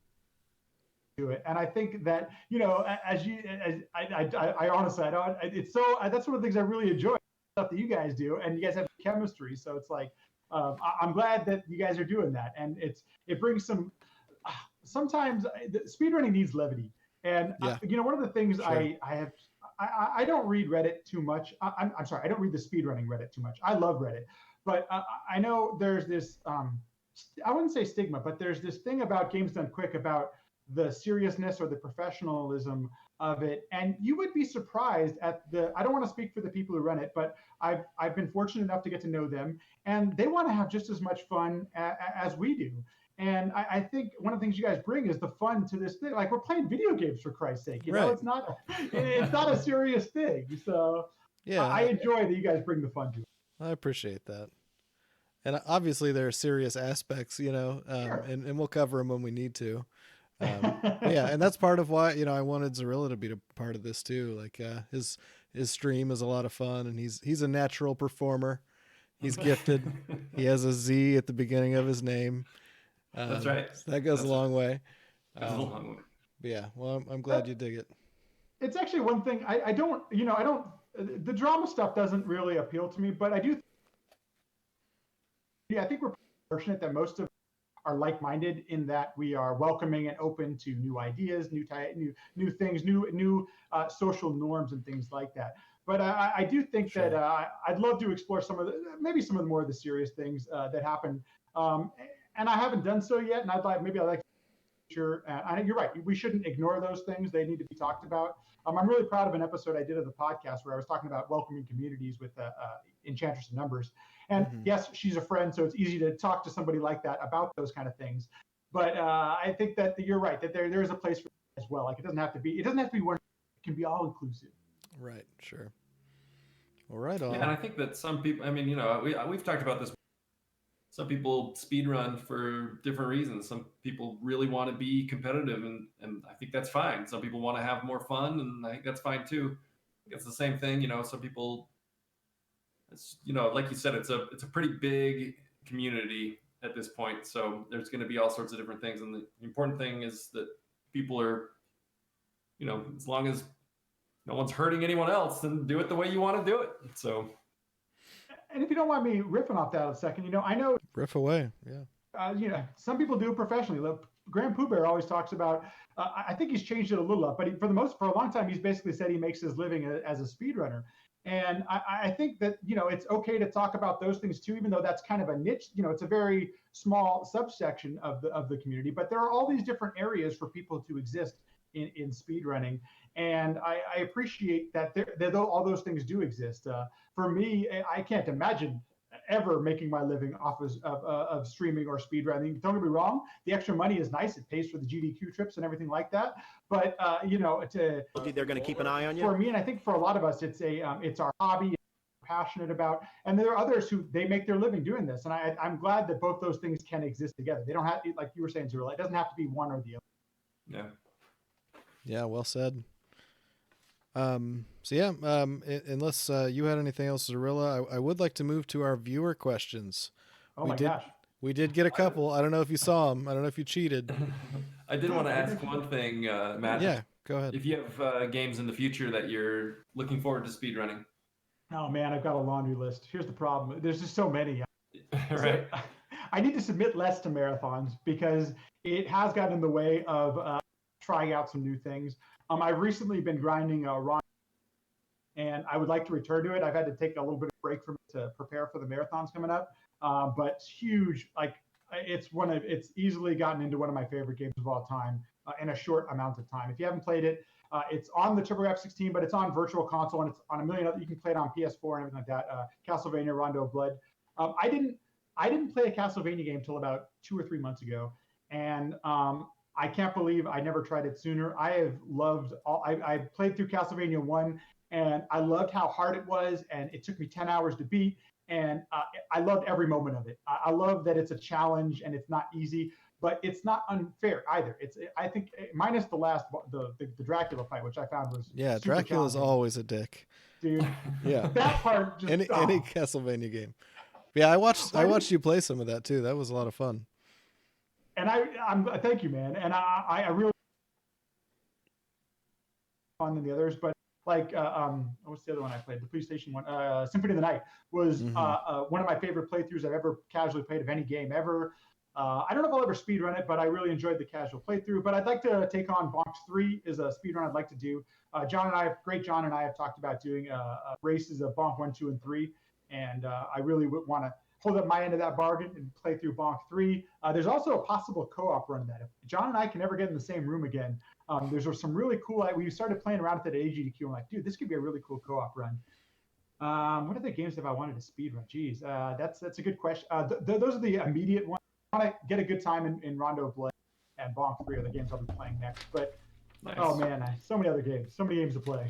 S3: it, and I think that, you know, I honestly, I don't. It's so that's one of the things I really enjoy stuff that you guys do, and you guys have chemistry. So it's like I'm glad that you guys are doing that, and it brings some. Sometimes speedrunning needs levity, and
S1: yeah.
S3: You know, one of the things
S1: sure.
S3: I don't read Reddit too much. I'm sorry, I don't read the speedrunning Reddit too much. I love Reddit, but I know there's this I wouldn't say stigma, but there's this thing about Games Done Quick about the seriousness or the professionalism of it, and you would be surprised at I don't want to speak for the people who run it, but I've been fortunate enough to get to know them, and they want to have just as much fun as we do. And I think one of the things you guys bring is the fun to this thing. Like, we're playing video games, for Christ's sake. You know, it's not a serious thing. So yeah, I enjoy that you guys bring the fun to it.
S1: I appreciate that. And obviously there are serious aspects, you know, sure. and we'll cover them when we need to. Yeah, and that's part of why, you know, I wanted Zarilla to be a part of this too. Like his stream is a lot of fun, and he's a natural performer. He's gifted. He has a Z at the beginning of his name.
S2: That's right.
S1: So that goes a long way.
S2: Goes a long way.
S1: Yeah, well, I'm glad you dig it.
S3: It's actually one thing I don't, you know, the drama stuff doesn't really appeal to me, but I do. Yeah, I think we're fortunate that most of are like-minded in that we are welcoming and open to new ideas, new things, new social norms and things like that. But I do think sure. that I'd love to explore some of the more of the serious things that happen. And I haven't done so yet, and I'd like to. Sure, you're right. We shouldn't ignore those things. They need to be talked about. I'm really proud of an episode I did of the podcast where I was talking about welcoming communities with Enchantress of Numbers. And yes, she's a friend, so it's easy to talk to somebody like that about those kind of things. But I think that you're right, that there is a place for it as well. Like, it doesn't have to be one. It can be all inclusive.
S1: Right. Sure. Well, right on.
S2: Yeah, and I think that some people. I mean, you know, we've talked about this. Some people speedrun for different reasons. Some people really want to be competitive, and I think that's fine. Some people want to have more fun, and I think that's fine too. It's the same thing, you know. Some people, it's, you know, like you said, it's a pretty big community at this point. So there's going to be all sorts of different things, and the important thing is that people are, you know, as long as no one's hurting anyone else, then do it the way you want to do it. So.
S3: And if you don't mind me riffing off that a second, you know, I know
S1: riff away. Yeah.
S3: You know, some people do it professionally. Grand Pooh Bear always talks about. I think he's changed it a little up, but for a long time, he's basically said he makes his living as a speedrunner. And I think that it's okay to talk about those things too, even though that's kind of a niche. It's a very small subsection of the community. But there are all these different areas for people to exist in speedrunning, and I appreciate that all those things do exist. For me, I can't imagine ever making my living off of streaming or speedrunning. Don't get me wrong, the extra money is nice. It pays for the GDQ trips and everything like that. But
S4: they're going to keep an eye on you.
S3: For me, and I think for a lot of us, it's our hobby. We're passionate about, and there are others who they make their living doing this. And I'm glad that both those things can exist together. They don't have, like you were saying, Zero. It doesn't have to be one or the other.
S2: Yeah.
S1: Yeah, well said. Unless you had anything else, Zarilla, I would like to move to our viewer questions.
S3: Oh my gosh.
S1: We did get a couple. I don't know if you saw them. I don't know if you cheated.
S2: I did want to ask one thing, Matt.
S1: Yeah, go ahead.
S2: If you have games in the future that you're looking forward to speedrunning.
S3: Oh man, I've got a laundry list. Here's the problem. There's just so many.
S2: Right.
S3: So, I need to submit less to marathons because it has gotten in the way of trying out some new things. I've recently been grinding RONA, and I would like to return to it. I've had to take a little bit of break from it to prepare for the marathons coming up. But it's huge. Like it's easily gotten into one of my favorite games of all time in a short amount of time. If you haven't played it, it's on the TurboGrafx-16, but it's on Virtual Console, and it's on a million other. You can play it on PS4 and everything like that. Castlevania: Rondo of Blood. I didn't play a Castlevania game till about 2 or 3 months ago, and I can't believe I never tried it sooner. I have loved I played through Castlevania 1, and I loved how hard it was, and it took me 10 hours to beat, and I loved every moment of it. I love that it's a challenge and it's not easy, but it's not unfair either. I think minus the last the Dracula fight, which I found was
S1: Dracula's always a dick,
S3: dude.
S1: Yeah,
S3: that part just
S1: any Castlevania game. Yeah, I watched you play some of that too. That was a lot of fun.
S3: And I'm thank you, man. And I really fun than the others, but like what's the other one I played? The PlayStation one, Symphony of the Night was one of my favorite playthroughs I've ever casually played of any game ever. I don't know if I'll ever speedrun it, but I really enjoyed the casual playthrough. But I'd like to take on Bonk 3 is a speedrun I'd like to do. John and I have talked about doing races of Bonk 1, 2, and 3, and I really would want to hold up my end of that bargain and play through Bonk 3. There's also a possible co-op run that if John and I can never get in the same room again, there's some really cool, we started playing around with it at AGDQ. I'm like, dude, this could be a really cool co-op run. What other games have I wanted to speedrun? Geez, that's a good question. Those are the immediate ones. I want to get a good time in Rondo of Blood and Bonk 3 are the games I'll be playing next. But nice. Oh man, so many other games, so many games to play.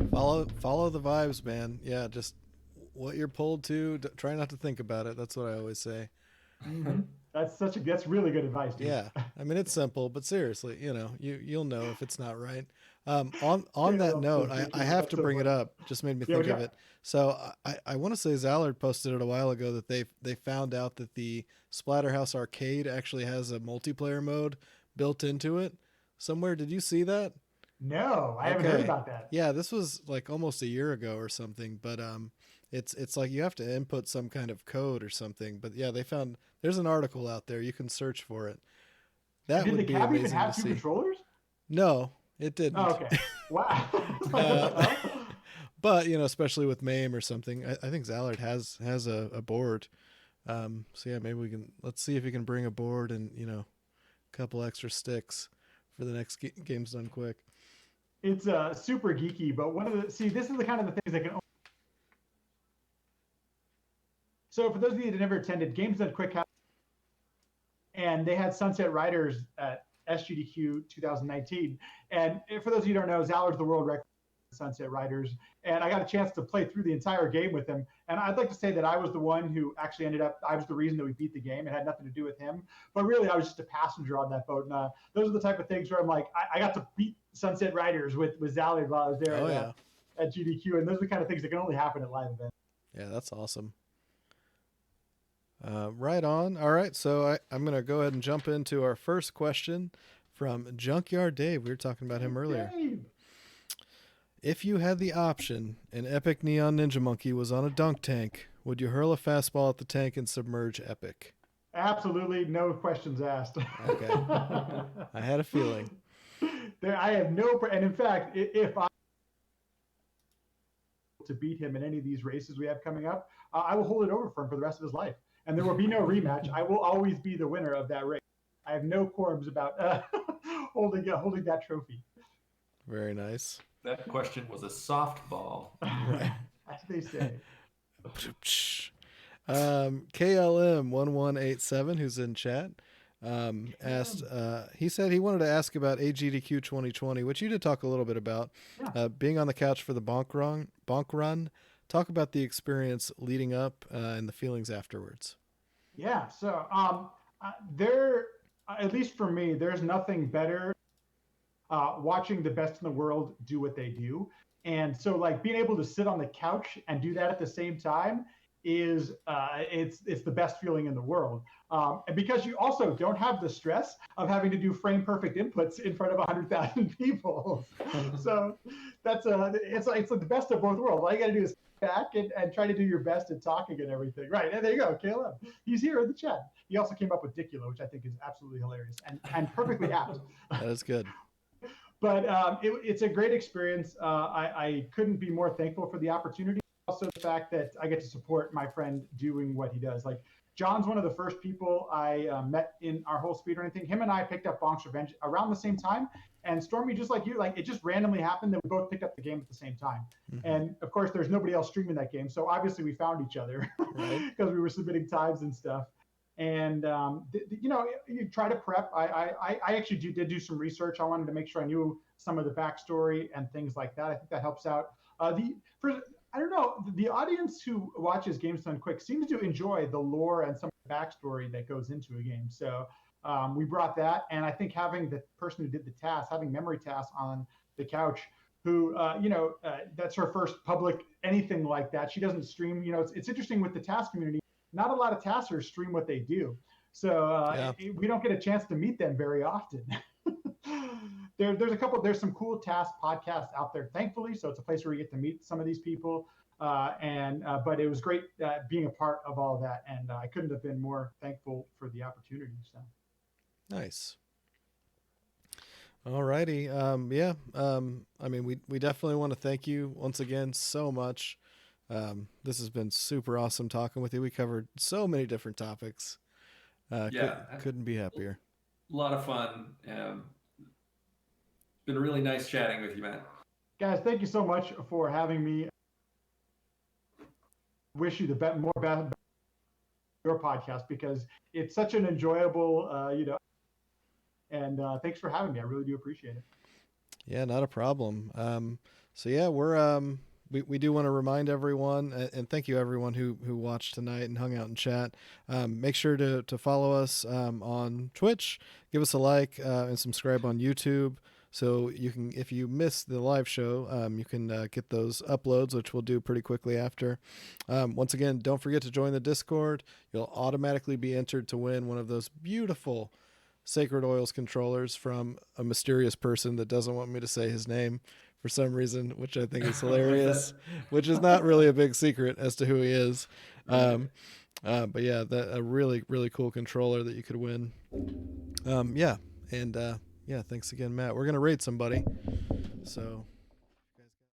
S1: Follow the vibes, man. Yeah, just what you're pulled to. Try not to think about it. That's what I always say.
S3: Mm-hmm. That's really good advice, dude.
S1: Yeah, I mean it's simple, but seriously, you'll know if it's not right. On that note, I have to bring it up. Just made me think of it. So I want to say Zallard posted it a while ago that they found out that the Splatterhouse Arcade actually has a multiplayer mode built into it somewhere. Did you see that?
S3: No, I haven't heard about that.
S1: Yeah, this was like almost a year ago or something, but it's like you have to input some kind of code or something. But yeah, they found there's an article out there. You can search for it. That would be amazing to see. Did the cab even have 2
S3: controllers?
S1: No, it didn't.
S3: Oh, okay. Wow.
S1: But especially with MAME or something, I think Zallard has a board. So yeah, maybe let's see if we can bring a board and a couple extra sticks for the next Games Done Quick.
S3: It's super geeky, but this is the kind of the things that can. So for those of you that never attended, Games Done Quick, and they had Sunset Riders at SGDQ 2019. And for those of you who don't know, Zallard's the world record for Sunset Riders. And I got a chance to play through the entire game with him. And I'd like to say that I was the one who actually I was the reason that we beat the game. It had nothing to do with him. But really, I was just a passenger on that boat. And those are the type of things where I'm like, I got to beat Sunset Riders with Zallard while I was there at GDQ. And those are the kind of things that can only happen at live events.
S1: Yeah, that's awesome. Right on. All right, so I'm going to go ahead and jump into our first question from Junkyard Dave. We were talking about him earlier.
S3: Dave.
S1: If you had the option and Epic Neon Ninja Monkey was on a dunk tank, would you hurl a fastball at the tank and submerge Epic?
S3: Absolutely no questions asked.
S1: Okay. I had a feeling.
S3: I have no, and in fact, if I to beat him in any of these races we have coming up, I will hold it over for him for the rest of his life, and there will be no rematch. I will always be the winner of that race. I have no qualms about holding that trophy.
S1: Very nice.
S2: That question was a softball.
S1: Right.
S3: As they say.
S1: KLM1187, who's in chat, asked, he said he wanted to ask about AGDQ 2020, which you did talk a little bit about.
S3: Yeah.
S1: Being on the couch for the bonk run. Talk about the experience leading up and the feelings afterwards.
S3: Yeah. So there, at least for me, there's nothing better watching the best in the world do what they do. And so like being able to sit on the couch and do that at the same time is it's the best feeling in the world. And because you also don't have the stress of having to do frame perfect inputs in front of 100,000 people. So that's it's the best of both worlds. All you got to do is back and try to do your best at talking and everything. Right. And there you go, Caleb. He's here in the chat. He also came up with Dicula, which I think is absolutely hilarious and perfectly apt.
S1: That is good.
S3: But it's a great experience. I couldn't be more thankful for the opportunity. Also, the fact that I get to support my friend doing what he does. Like, John's one of the first people I met in our whole speedrunning thing. Him and I picked up Bonk's Revenge around the same time. And Stormy, just like you, like it just randomly happened that we both picked up the game at the same time. Mm-hmm. And of course, there's nobody else streaming that game. So obviously we found each other because we were submitting times and stuff. And you try to prep. I actually did do some research. I wanted to make sure I knew some of the backstory and things like that. I think that helps out. I don't know, the audience who watches Games Done Quick seems to enjoy the lore and some of the backstory that goes into a game. So we brought that, and I think having the person who did the task, having Memory Task on the couch, who that's her first public anything like that. She doesn't stream. It's interesting with the task community. Not a lot of taskers stream what they do. So we don't get a chance to meet them very often. There's some cool task podcasts out there, thankfully. So it's a place where you get to meet some of these people. But it was great being a part of all of that. And I couldn't have been more thankful for the opportunity. So
S1: nice. All righty. I mean, we definitely want to thank you once again so much. This has been super awesome talking with you. We covered so many different topics. Couldn't be happier.
S2: A lot of fun. Been really nice chatting with you, Matt.
S3: Guys, thank you so much for having me. Wish you the best your podcast, because it's such an enjoyable, and thanks for having me. I really do appreciate it.
S1: Yeah, not a problem. We do want to remind everyone, and thank you everyone who watched tonight and hung out in chat. Make sure to follow us on Twitch, give us a like, and subscribe on YouTube. So you can, if you miss the live show, you can get those uploads, which we'll do pretty quickly after. Once again, don't forget to join the Discord. You'll automatically be entered to win one of those beautiful Sacred Oils controllers from a mysterious person that doesn't want me to say his name for some reason, which I think is hilarious, which is not really a big secret as to who he is. But yeah, a really, really cool controller that you could win. Thanks again, Matt. We're going to raid somebody. So